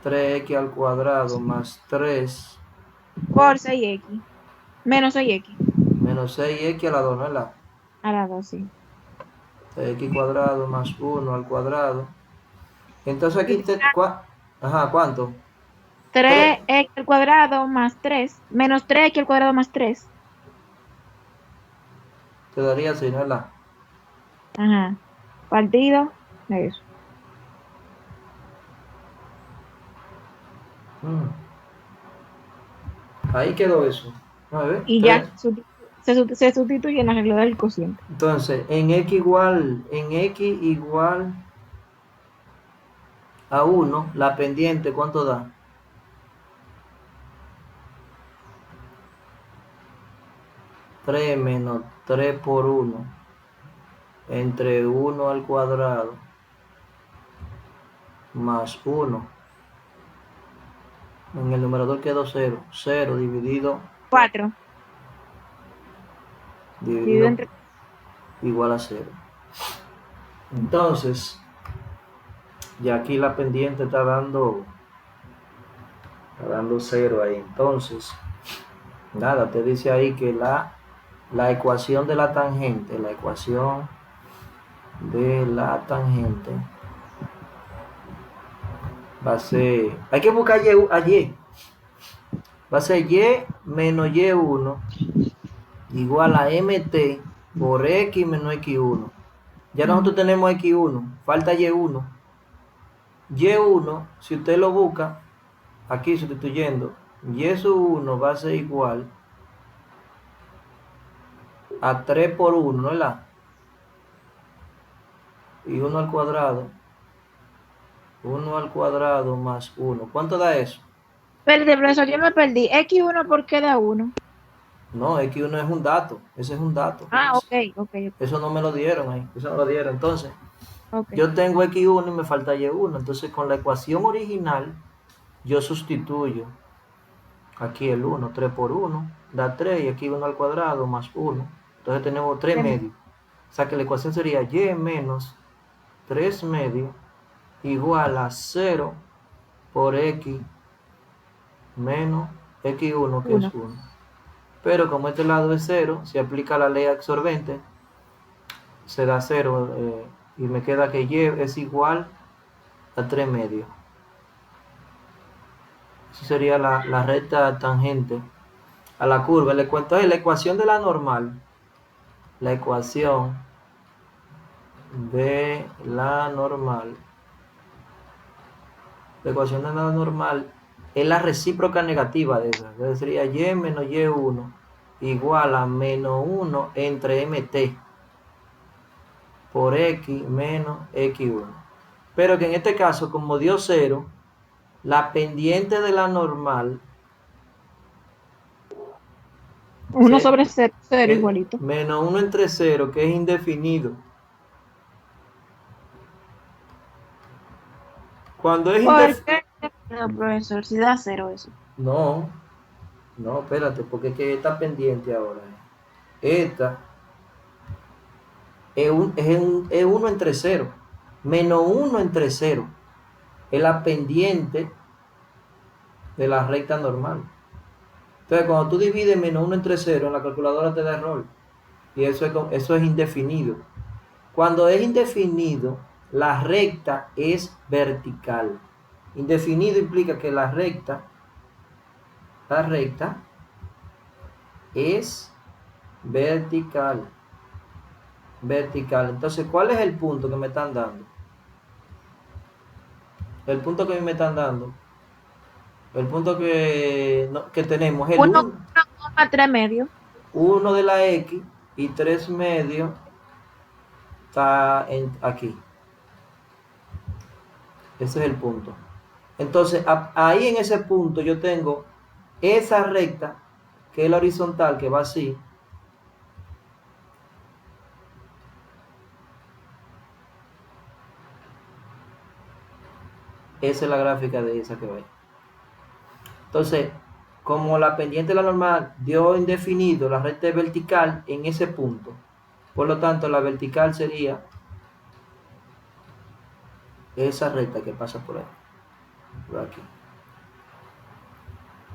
3x al cuadrado más 3 Por 6x. Menos 6x. menos 6x a la 2, ¿no? A la 2, sí. X cuadrado más 1 al cuadrado. Entonces aquí ajá, ¿cuánto? 3x al cuadrado más 3. Menos 3x al cuadrado más 3. Te daría así, ¿no? Ajá. Partido de eso. Ahí quedó eso. A ver, Y ya se sustituye en la regla del cociente. Entonces, en x igual a 1, la pendiente, ¿cuánto da? 3 menos 3 por 1 entre 1 al cuadrado más 1. En el numerador quedó 0. 0 dividido 4. dividido entre... igual a 0. Entonces, ya aquí la pendiente está dando 0 ahí. Entonces, nada, te dice ahí que la ecuación de la tangente, va a ser, hay que buscar y, va a ser y menos y1 igual a mt por x menos x1. Ya nosotros tenemos x1, falta y1. Y1, si usted lo busca, aquí sustituyendo, y1 va a ser igual a 3 por 1, ¿no es la? Y 1 al cuadrado. 1 al cuadrado más 1. ¿Cuánto da eso? Perdí, profesor, yo me perdí. X1, ¿por qué da 1? No, X1 es un dato. Ese es un dato. Ah, ok. Eso no me lo dieron ahí. Eso no lo dieron. Entonces, Okay. yo tengo X1 y me falta Y1. Entonces, con la ecuación original, yo sustituyo Aquí el 1, 3 por 1, da 3, y aquí 1 al cuadrado más 1. Entonces tenemos 3 medios. O sea que la ecuación sería y menos 3 medios igual a 0 por x menos x1, que es 1. Pero como este lado es 0, si aplica la ley absorbente, se da 0, y me queda que y es igual a 3 medios. Eso sería la recta tangente a la curva. Le cuento ahí la ecuación de la normal. La ecuación de la normal. La ecuación de la normal es la recíproca negativa de esa. Entonces sería y menos y1 igual a menos 1 entre mt por x menos x1. Pero que en este caso, como dio 0, la pendiente de la normal 1 sobre 0, 0 igualito. menos 1 entre 0, que es indefinido. Cuando es indefinido... No, profesor, si da 0 eso. No, espérate, porque es que esta pendiente ahora. Esta es 1 entre 0. Menos 1 entre 0. Es la pendiente de la recta normal. Entonces, cuando tú divides menos 1 entre 0, en la calculadora te da error. Y eso es indefinido. Cuando es indefinido, la recta es vertical. Indefinido implica que la recta es vertical. Entonces, ¿cuál es el punto que me están dando? El punto que me están dando, el punto que tenemos es el 1,3 medios. 1 de la x y 3 medios está aquí. Ese es el punto. Entonces, ahí en ese punto yo tengo esa recta, que es la horizontal, que va así. Esa es la gráfica de esa que va ahí. Entonces, como la pendiente de la normal dio indefinido, la recta es vertical en ese punto. Por lo tanto, la vertical sería esa recta que pasa por ahí, por aquí.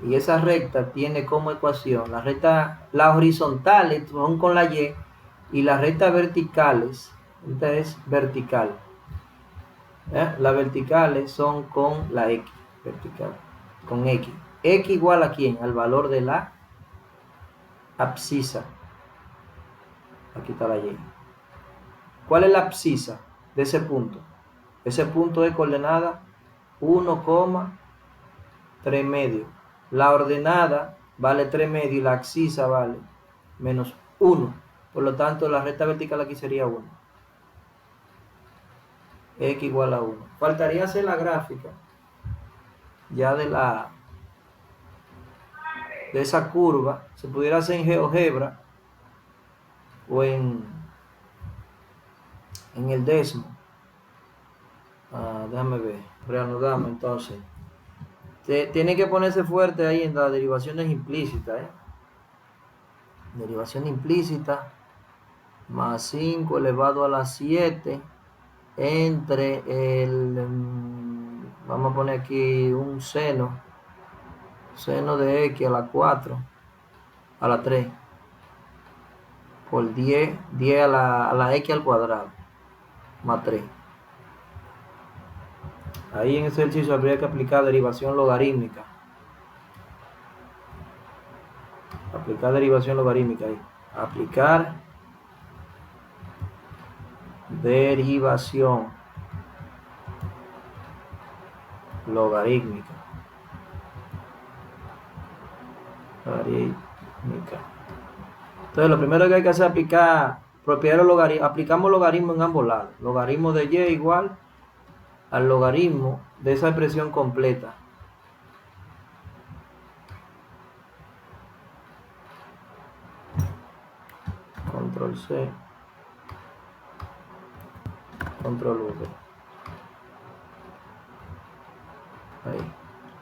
Y esa recta tiene como ecuación las horizontales son con la y las rectas verticales, esta es vertical. Las verticales son con la x, vertical, con x. X igual a ¿quién? Al valor de la abscisa. Aquí está la y. ¿Cuál es la abscisa de ese punto? Ese punto es coordenada 1,3 medios. La ordenada vale 3 medios y la abscisa vale menos 1. Por lo tanto, la recta vertical aquí sería 1. X igual a 1. Faltaría hacer la gráfica ya de esa curva. Se pudiera hacer en GeoGebra o en el Desmo. Déjame ver. Reanudamos entonces. Tiene que ponerse fuerte ahí en las derivaciones implícitas. Derivación implícita más 5 elevado a la 7 entre vamos a poner aquí un seno de x a la 4 a la 3 por 10 a la x al cuadrado más 3. Ahí en ese ejercicio habría que aplicar derivación logarítmica. Aplicar derivación logarítmica ahí. Aplicar derivación logarítmica. Entonces lo primero que hay que hacer es aplicar propiedades logaritmo. Aplicamos logaritmo en ambos lados. Logaritmo de y igual al logaritmo de esa expresión completa. Control C, Control V. Ahí.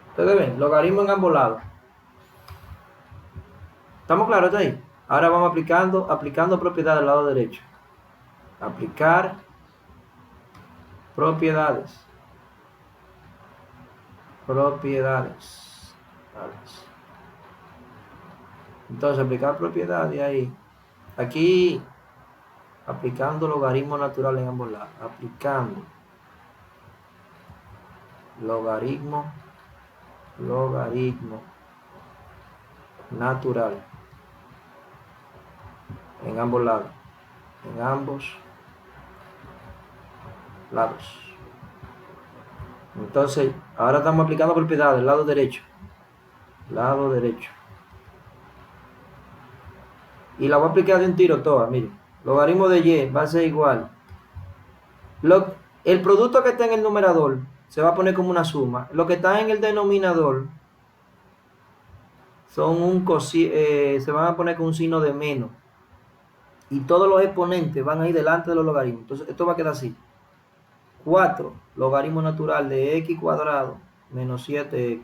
Ustedes ven, logaritmo en ambos lados. ¿Estamos claros hasta ahí? Ahora vamos aplicando propiedades del lado derecho. Aplicar propiedades. Propiedades. Entonces, aplicar propiedades ahí. Aquí, aplicando logaritmo natural en ambos lados. Aplicando logaritmo natural en ambos lados. En ambos lados. Entonces, ahora estamos aplicando propiedades, lado derecho. Lado derecho. Y la voy a aplicar de un tiro toda, miren. Logaritmo de y va a ser igual. El producto que está en el numerador se va a poner como una suma. Lo que está en el denominador son se van a poner con un signo de menos. Y todos los exponentes van a ir delante de los logaritmos. Entonces, esto va a quedar así. 4 logaritmo natural de x cuadrado menos 7x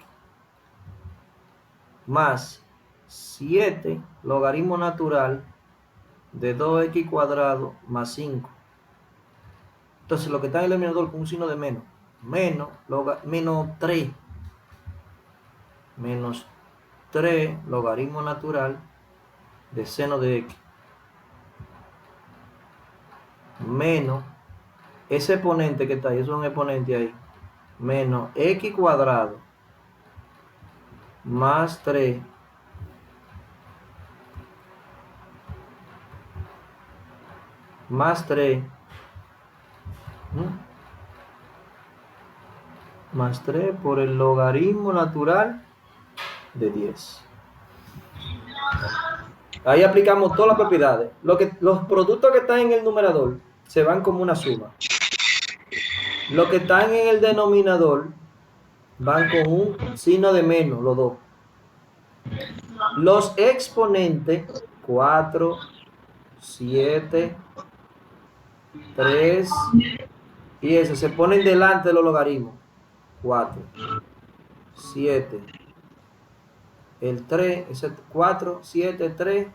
más 7 logaritmo natural de 2x cuadrado más 5. Entonces lo que está en el denominador con un signo de menos, menos 3 menos 3 logaritmo natural de seno de x menos ese exponente que está ahí, eso es un exponente ahí, menos x cuadrado más 3 más 3 más 3 por el logaritmo natural de 10. Ahí aplicamos todas las propiedades. Los productos que están en el numerador se van como una suma. Los que están en el denominador van con un signo de menos, los dos. Los exponentes, 4, 7, 3, y eso, se ponen delante de los logaritmos. 4, 7, el 3, ese 4, 7, 3,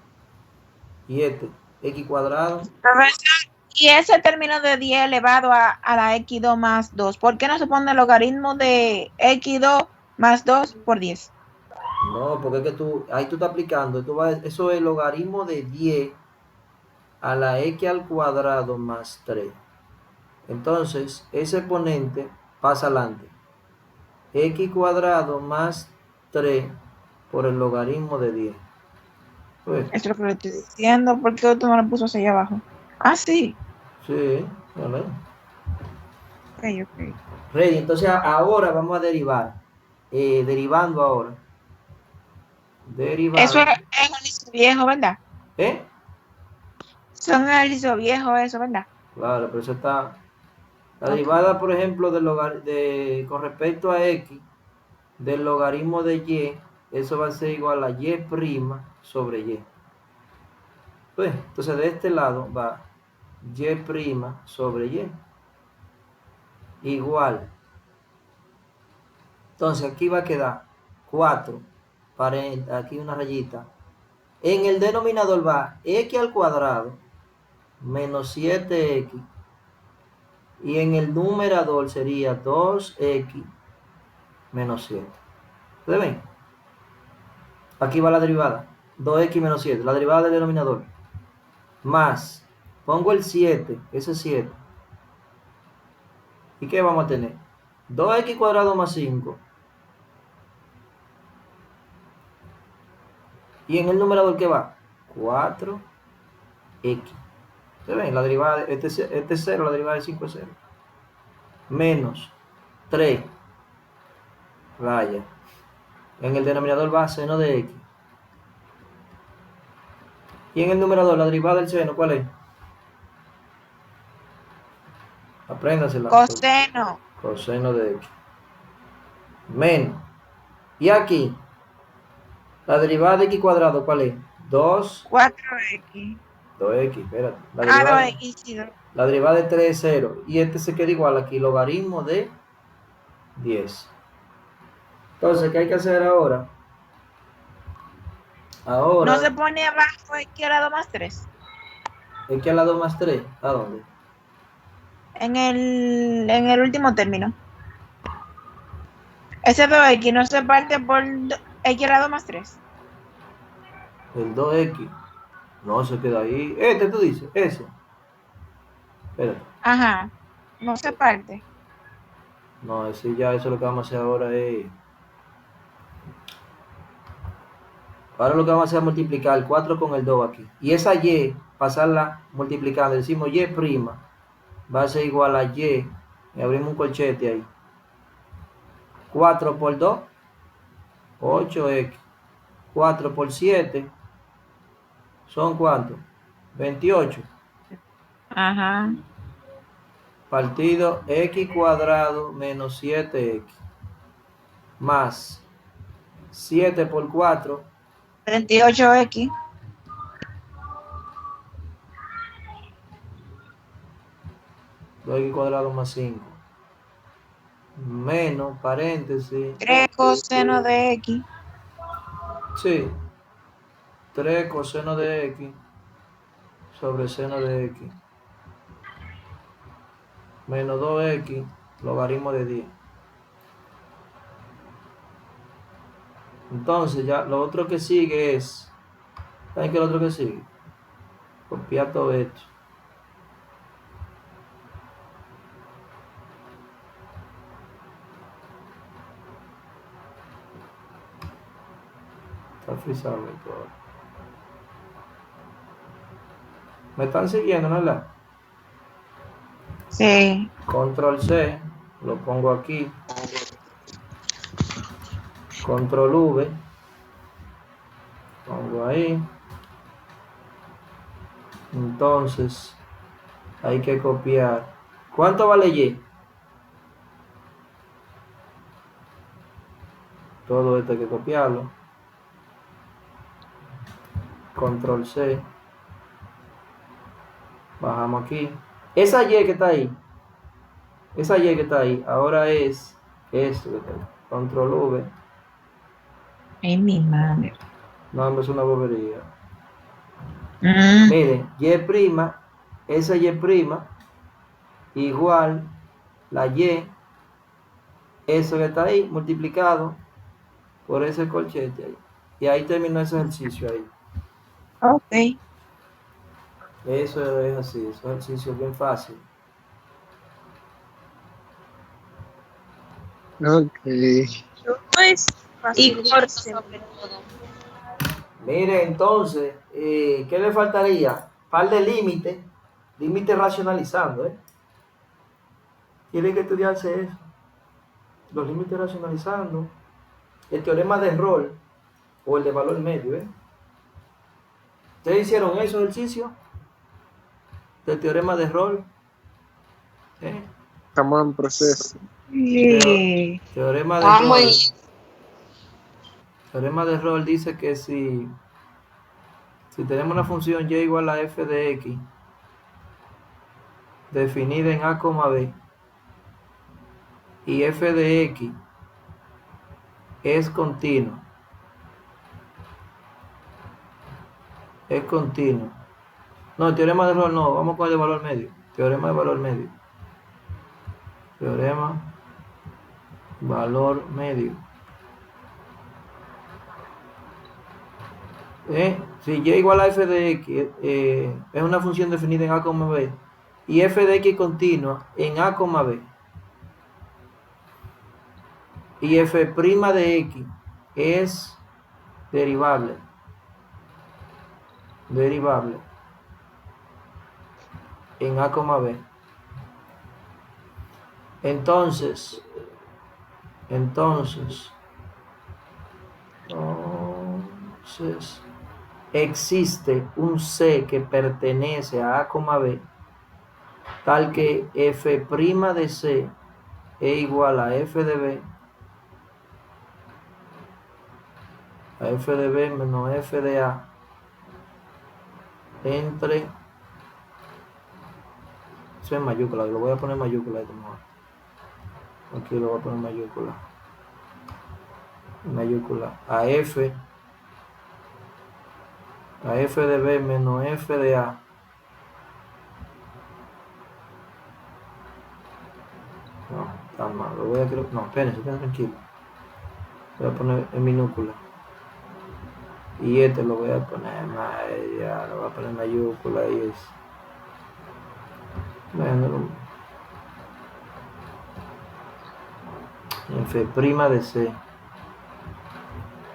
y este, x cuadrado. Profesor, y ese término de 10 elevado a la x2 más 2, ¿por qué no se pone el logaritmo de x2 más 2 por 10? No, porque es que ahí tú estás aplicando, eso es el logaritmo de 10 a la x al cuadrado más 3. Entonces, ese exponente pasa adelante. X cuadrado más 3 por el logaritmo de 10. Pues, Eso es lo que le estoy diciendo, ¿por qué otro no lo puso hacia abajo? Ah, sí. sí, vale. Ok. Ready, entonces ahora vamos a derivar. Derivando ahora. Derivando. Eso es analizo viejo, ¿verdad? ¿Eh? Son analizo viejo eso, ¿verdad? Claro, pero eso está... La derivada, por ejemplo, con respecto a x, del logaritmo de y, eso va a ser igual a y' sobre y. Pues, entonces de este lado va y' sobre y. Igual. Entonces aquí va a quedar 4, aquí una rayita. En el denominador va x al cuadrado menos 7x. Y en el numerador sería 2x menos 7. ¿Ustedes ven? Aquí va la derivada. 2x menos 7. La derivada del denominador. Más. Pongo el 7. Ese es 7. ¿Y qué vamos a tener? 2x cuadrado más 5. Y en el numerador, ¿qué va? 4x. ¿Ustedes ven? La derivada, este es 0, la derivada de 5 es 0. Menos 3. Raya. En el denominador va seno de x. Y en el numerador, la derivada del seno, ¿cuál es? Apréndasela. Coseno. Coseno de x. Menos. Y aquí, la derivada de x cuadrado, ¿cuál es? 4x. 2x, espérate. 2x, sí. La derivada de 3 es 0. Y este se queda igual aquí, logaritmo de 10. Entonces, ¿qué hay que hacer ahora? Ahora, No se pone abajo x a la 2 más 3. x a la 2 más 3, ¿a dónde? En el último término. Ese 2x no se parte por x a la 2 más 3. El 2x. No, se queda ahí. Tú dices, ese. Espérate. Ajá. No se parte. No, ese ya, eso lo que vamos a hacer ahora es... Ahora lo que vamos a hacer es multiplicar el 4 con el 2 aquí. Y esa y, pasarla multiplicando. Decimos y' va a ser igual a y. Y abrimos un corchete ahí. 4 por 2, 8x. 4 por 7, ¿son cuántos? 28. Ajá. Partido x cuadrado menos 7x. Más 7 por 4, 38x. 2x cuadrado más 5. Menos, paréntesis. 3 coseno de x. Sí. 3 coseno de x sobre seno de x. Menos 2x logaritmo de 10. Entonces ya lo otro que sigue es... ¿Saben qué es lo otro que sigue? Copiar todo esto. Está frisado esto ahora. ¿Me están siguiendo, no es verdad? Sí. Control C, lo pongo aquí. Control V, pongo ahí. Entonces, hay que copiar. ¿Cuánto vale Y? Todo esto hay que copiarlo. Control C. Bajamos aquí. Esa Y que está ahí. Esa Y que está ahí. Ahora es esto que está ahí. Control V. Ay, mi madre. No, es una bobería. Mm. Miren, Y', esa Y', igual la Y, eso que está ahí, multiplicado por ese corchete ahí. Y ahí terminó ese ejercicio ahí. Ok. Eso es así, ese ejercicio es bien fácil. Ok. Pues, y corse. Mire, entonces, ¿qué le faltaría? Par de límites, límites racionalizando, ¿eh? Tiene que estudiarse eso. Los límites racionalizando, el teorema de rol o el de valor medio, ¿eh? ¿Ustedes hicieron ese ejercicio? Del teorema de rol. ¿Eh? Estamos en proceso. Sí. Teorema de Vamos rol. en... Teorema de rol dice que si tenemos una función y igual a f de x definida en a, b y f de x es continuo. Es continuo. No, el teorema de rol no, vamos con el de valor medio. Teorema de valor medio. Teorema valor medio. Si y igual a f de x es una función definida en a, b y f de x continua en a, b y f' de x es derivable en a, b. Entonces existe un C que pertenece a a, b tal que f' de C es igual a f de b menos f de a entre, eso es mayúscula, lo voy a poner mayúscula aquí lo voy a poner mayúscula a f a f de b menos f de a. No, está mal. Lo voy a crear. No, espérense, quédense tranquilo. Voy a poner en minúscula. Y este lo voy a poner ya, lo voy a poner en mayúscula y es. Bueno, f' de c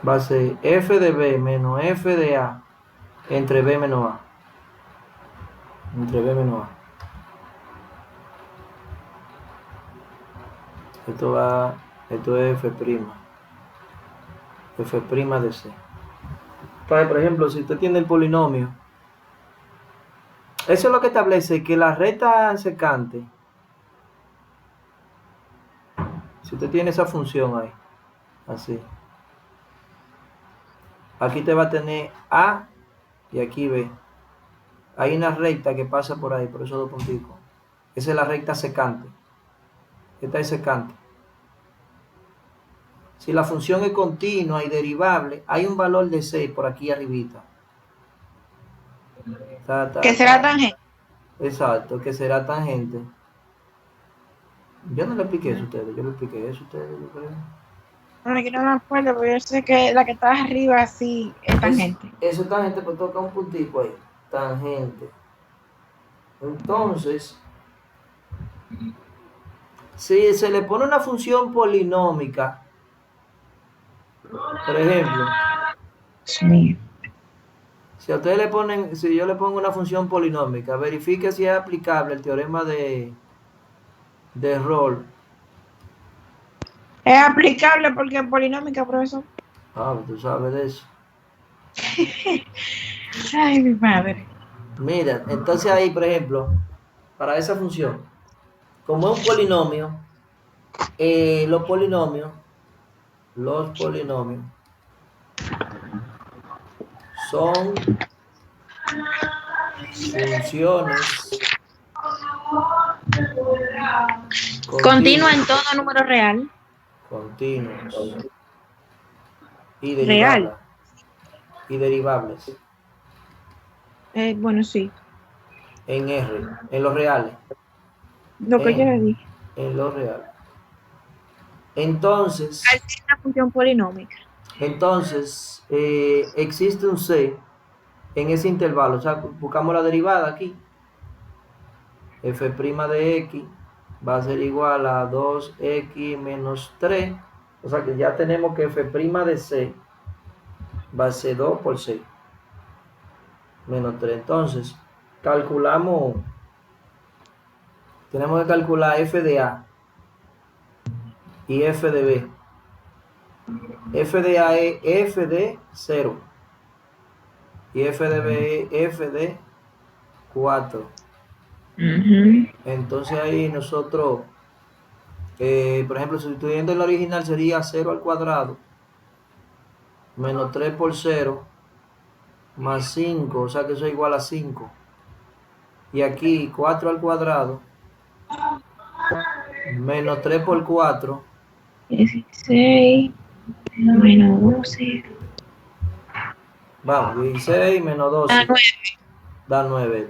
va a ser f de b menos f de a entre b menos a. Entre b menos a. Esto es f'. F' de c. Entonces, por ejemplo, si usted tiene el polinomio, eso es lo que establece que la recta secante, si usted tiene esa función ahí, así, aquí te va a tener A y aquí B. Hay una recta que pasa por ahí, por esos dos punticos. Esa es la recta secante. Esta es secante. Si la función es continua y derivable, hay un valor de 6 por aquí arribita. Que será tangente. Exacto, que será tangente. Yo no le expliqué eso a ustedes, yo le expliqué eso a ustedes, yo creo. Bueno, yo no me acuerdo, pero yo sé que la que está arriba sí es tangente. Eso es tangente, pues toca un puntico ahí. Tangente. Entonces, si se le pone una función polinómica, por ejemplo, Sí. si a ustedes le ponen, si yo le pongo una función polinómica, verifique si es aplicable el teorema de Rolle. Es aplicable porque es polinómica, profesor. Ah, tú sabes de eso. Ay, mi madre. Mira, entonces ahí, por ejemplo, para esa función, como es un polinomio, los polinomios son funciones Continua en todo número real. continuos y Real. derivables Bueno, sí. en R, en los reales. Lo que yo le dije. En los reales. Entonces, Al ser una función polinómica. Existe un C en ese intervalo. O sea, buscamos la derivada aquí. F' de X va a ser igual a 2X menos 3. O sea que ya tenemos que F' de C va a ser 2 por C menos 3. Entonces, calculamos, tenemos que calcular F de A y F de B. F de A es F de 0 y F de B es F de 4. Entonces ahí nosotros, por ejemplo, sustituyendo el original sería 0 al cuadrado menos 3 por 0 más 5, o sea que eso es igual a 5. Y aquí 4 al cuadrado menos 3 por 4. 16 menos 12. Vamos, 16 menos 12. Da 9. Da 9.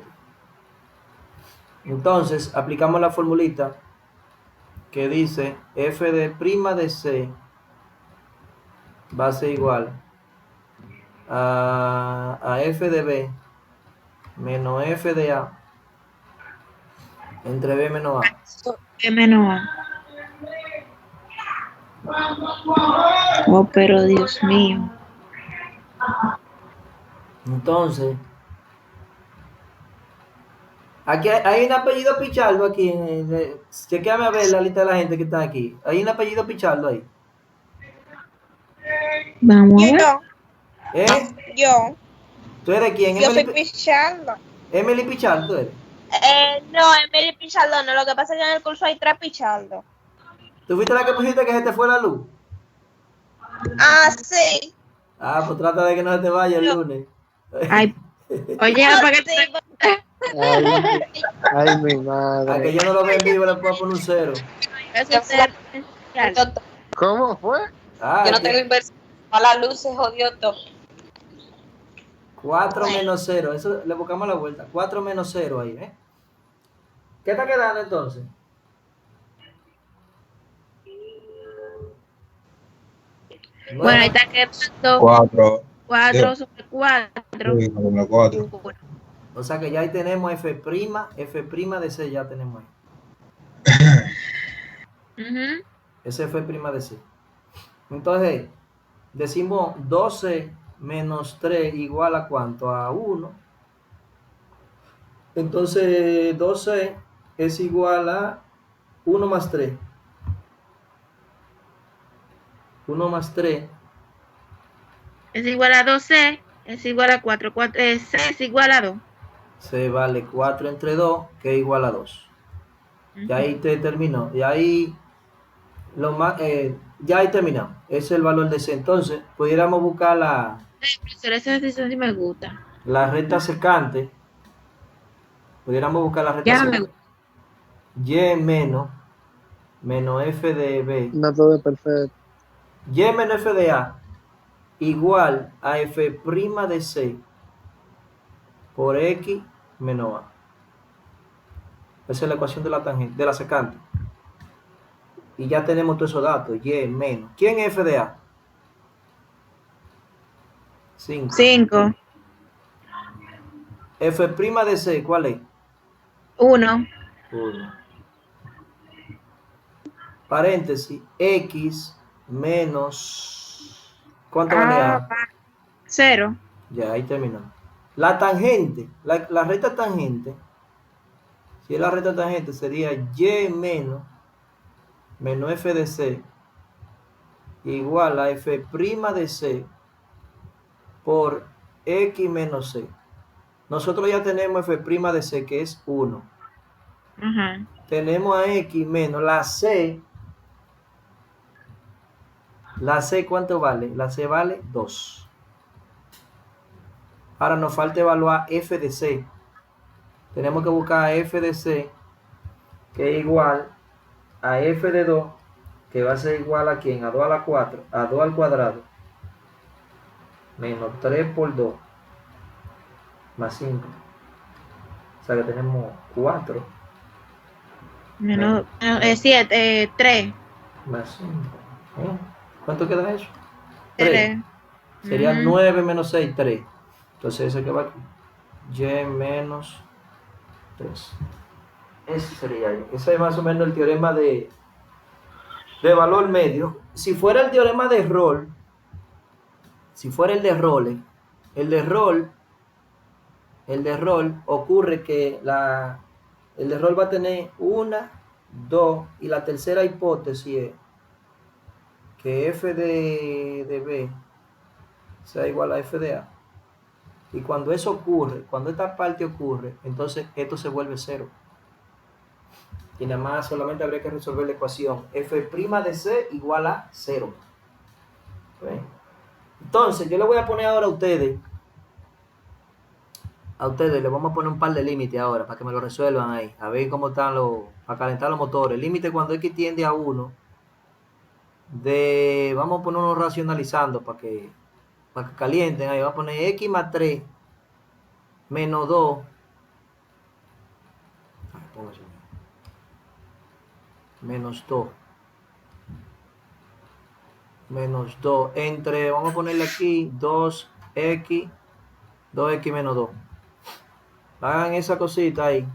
Entonces, aplicamos la formulita que dice f de prima de c va a ser igual a f de b menos f de a entre b menos a. B menos A. Oh, pero Dios mío. Entonces, aquí hay un apellido Pichardo aquí. Chequéame a ver la lista de la gente que está aquí. Hay un apellido Pichardo ahí. Vamos a ver. Yo. ¿Tú eres quién? Yo soy Pichardo. Emily Pichardo, ¿tú eres? No, Emily Pichardo no. Lo que pasa es que en el curso hay 3 Pichardo. ¿Tú fuiste la que pusiste que se te fue la luz? Ah, sí. Ah, pues trata de que no se te vaya el lunes. Ay, oye, No, para que sí, Ay, mi A que madre. yo no lo vea en vivo le puedo poner un 0. ¿Cómo fue? Ah, yo no tengo inversión. A la luz se jodió todo. 4 menos 0, eso le buscamos la vuelta. 4 menos 0 ahí, ¿eh? ¿Qué está quedando entonces? Bueno, ahí está quedando 4. 4 sobre 4. Uy, como 4. O sea que ya ahí tenemos f' de c, ya tenemos ahí. Ese f' de c. Entonces, decimos 12 menos 3 igual a ¿cuánto? A 1. Entonces, 12 es igual a 1 más 3. 1 más 3 Es igual a 2c, es igual a 4. C es igual a 2. se vale 4 entre 2, que es igual a 2. Y ahí te terminó. Y ahí, ya ahí terminamos. Ese es el valor de c. Entonces, pudiéramos buscar Profesor, esa decisión sí me gusta. la recta secante. Pudiéramos buscar la recta Ya me secante. Y menos f de b. Método perfecto. Y menos f de a igual a f' de c por x menos a. Esa es la ecuación de la tangente, de la secante. Y ya tenemos todos esos datos. Y menos. ¿Quién es f de a? 5. 5. F' de c, ¿cuál es? 1. 1. Paréntesis, x menos... ¿Cuánto vale a? 0. Ya, ahí terminó. La tangente, la recta tangente, si es la recta tangente, sería y menos f de c igual a f' de c por x menos c. Nosotros ya tenemos f' de c, que es 1. Tenemos a x menos la c. La c, ¿cuánto vale? La c vale 2. Ahora nos falta evaluar f de c. Tenemos que buscar f de c, que es igual a f de 2, que va a ser igual a ¿quién? A 2 a la 4, a 2 al cuadrado, menos 3 por 2, más 5. O sea que tenemos 4. Menos 7, 3. Más 5. ¿Cuánto queda eso? 3. Sería 9 menos 6, 3. Entonces ese que va aquí. Y menos 3. Ese sería ahí. Ese es más o menos el teorema de valor medio. Si fuera el teorema de Rolle, si fuera el de Rolle, el de Rolle ocurre que el de Rolle va a tener 1, 2, y la tercera hipótesis es que f de b sea igual a f de a. Y cuando eso ocurre, cuando esta parte ocurre, entonces esto se vuelve 0. Y nada más solamente habría que resolver la ecuación f' de c igual a 0. ¿Okay? Entonces, yo le voy a poner ahora a ustedes les vamos a poner un par de límites ahora para que me lo resuelvan ahí. A ver cómo están para calentar los motores. Límite cuando x tiende a 1. Vamos a poner uno racionalizando para que calienten ahí. Vamos a poner x más 3 menos 2. Menos 2. Menos 2 entre, vamos a ponerle aquí 2x menos 2. Hagan esa cosita ahí.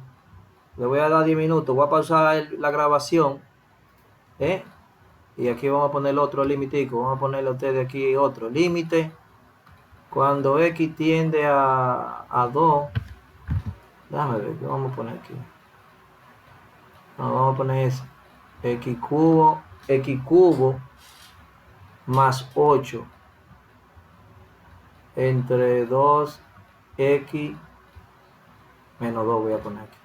Le voy a dar 10 minutos. Voy a pausar la grabación. Y aquí vamos a poner otro limitico. Vamos a ponerle a ustedes aquí otro límite. Cuando x tiende a 2. Déjame ver qué vamos a poner aquí. No, vamos a poner eso. X cubo más 8 entre 2x menos 2 voy a poner aquí.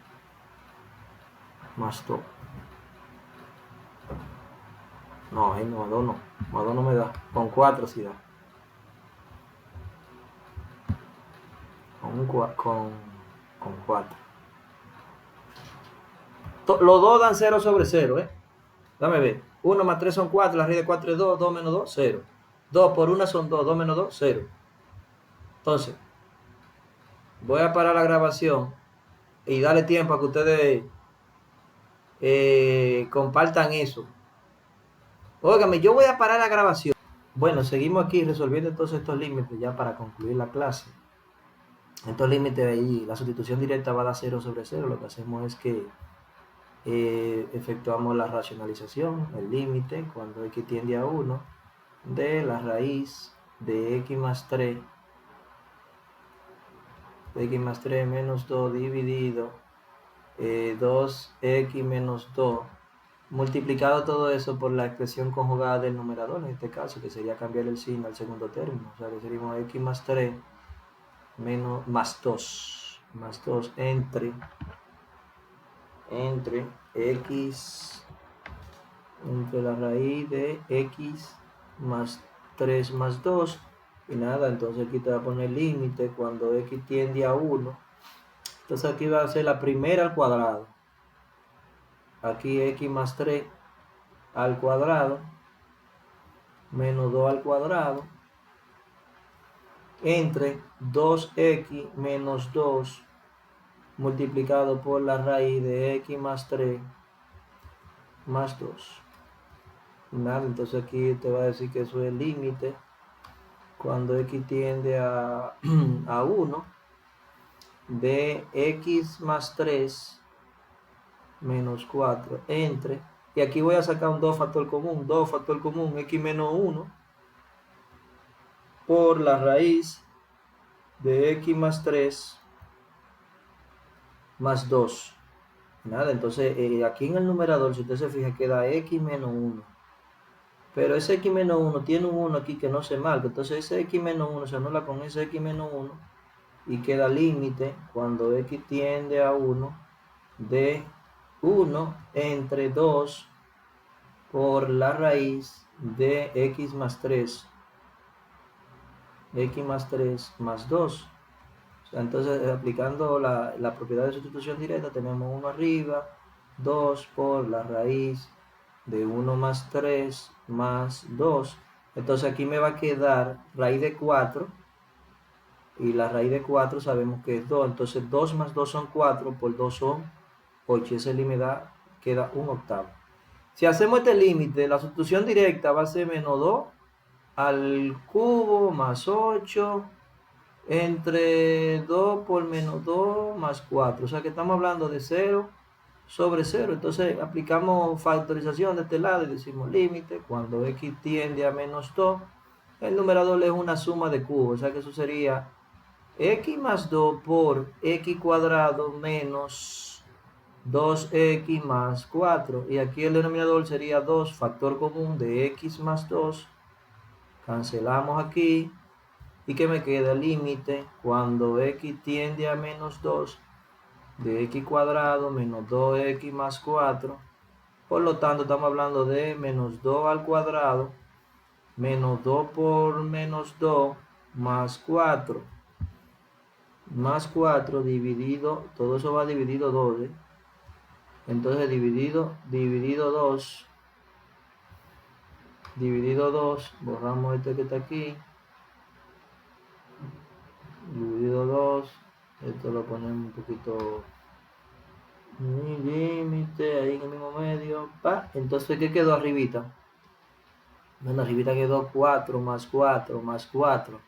Más 2. No, ahí no, 2 no. Más 2 no me da. Con 4 sí da. Con 4. Los dos dan 0 sobre 0, Dame ver. 1 más 3 son 4, la raíz de 4 es 2, 2 menos 2, 0. 2 por 1 son 2, 2 menos 2, 0. Entonces, Voy a parar la grabación y darle tiempo a que ustedes compartan eso. Óigame, yo voy a parar la grabación. Bueno, seguimos aquí resolviendo entonces estos límites ya para concluir la clase. Estos límites ahí, la sustitución directa va a dar 0 sobre 0. Lo que hacemos es que efectuamos la racionalización, el límite, cuando x tiende a 1, de la raíz de x más 3 menos 2 dividido 2x menos 2, multiplicado todo eso por la expresión conjugada del numerador, en este caso, que sería cambiar el signo al segundo término. O sea, que sería x más 3 menos, más 2 entre x, entre la raíz de x más 3 más 2, y nada, entonces aquí te va a poner límite cuando x tiende a 1. Entonces aquí va a ser la primera al cuadrado. Aquí x más 3 al cuadrado menos 2 al cuadrado entre 2x menos 2 multiplicado por la raíz de x más 3 más 2. Nada, entonces aquí te va a decir que eso es el límite cuando x tiende a 1 de x más 3 menos 4 entre, y aquí voy a sacar un 2 factor común, x menos 1 por la raíz de x más 3 más 2. Nada, entonces aquí en el numerador, si usted se fija, queda x menos 1. Pero ese x menos 1 tiene un 1 aquí que no se marca. Entonces ese x menos 1 se anula con ese x menos 1 y queda límite cuando x tiende a 1 de 1 entre 2 por la raíz de x más 3 más 2. O sea, entonces aplicando la propiedad de sustitución directa tenemos 1 arriba, 2 por la raíz de 1 más 3 más 2. Entonces aquí me va a quedar raíz de 4, y la raíz de 4 sabemos que es 2. Entonces 2 más 2 son 4, por 2 son 8, y ese límite queda 1/8. Si hacemos este límite, la sustitución directa va a ser menos 2 al cubo más 8 entre 2 por menos 2 más 4. O sea que estamos hablando de 0 sobre 0. Entonces aplicamos factorización de este lado y decimos límite cuando x tiende a menos 2. El numerador es una suma de cubos. O sea que eso sería x más 2 por x cuadrado menos 2x más 4. Y aquí el denominador sería 2, factor común de x más 2. Cancelamos aquí. ¿Y que me queda? Límite cuando x tiende a menos 2 de x cuadrado menos 2x más 4. Por lo tanto, estamos hablando de menos 2 al cuadrado menos 2 por menos 2 más 4. Más 4 dividido, todo eso va dividido 2, ¿eh? Entonces dividido 2, borramos este que está aquí, dividido 2, esto lo ponemos un poquito, mi límite, ahí en el mismo medio, entonces ¿qué quedó arribita? Bueno, arribita quedó 4 más 4 más 4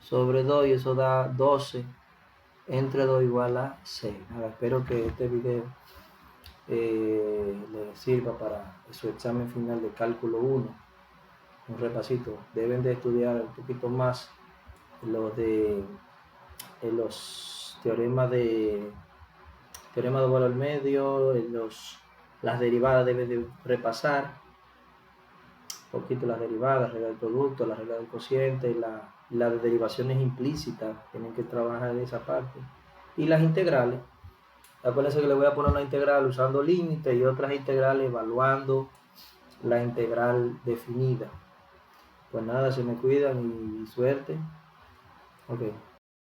sobre 2, y eso da 12 entre 2 igual a 6. Ahora, espero que este video les sirva para su examen final de cálculo 1. Un repasito. Deben de estudiar un poquito más los teoremas de valor medio, las derivadas deben de repasar un poquito, las derivadas, la regla del producto, la regla del cociente, las derivaciones implícitas, tienen que trabajar en esa parte, y las integrales. Acuérdense que le voy a poner una integral usando límites y otras integrales evaluando la integral definida. Pues nada, se me cuidan y suerte. Ok.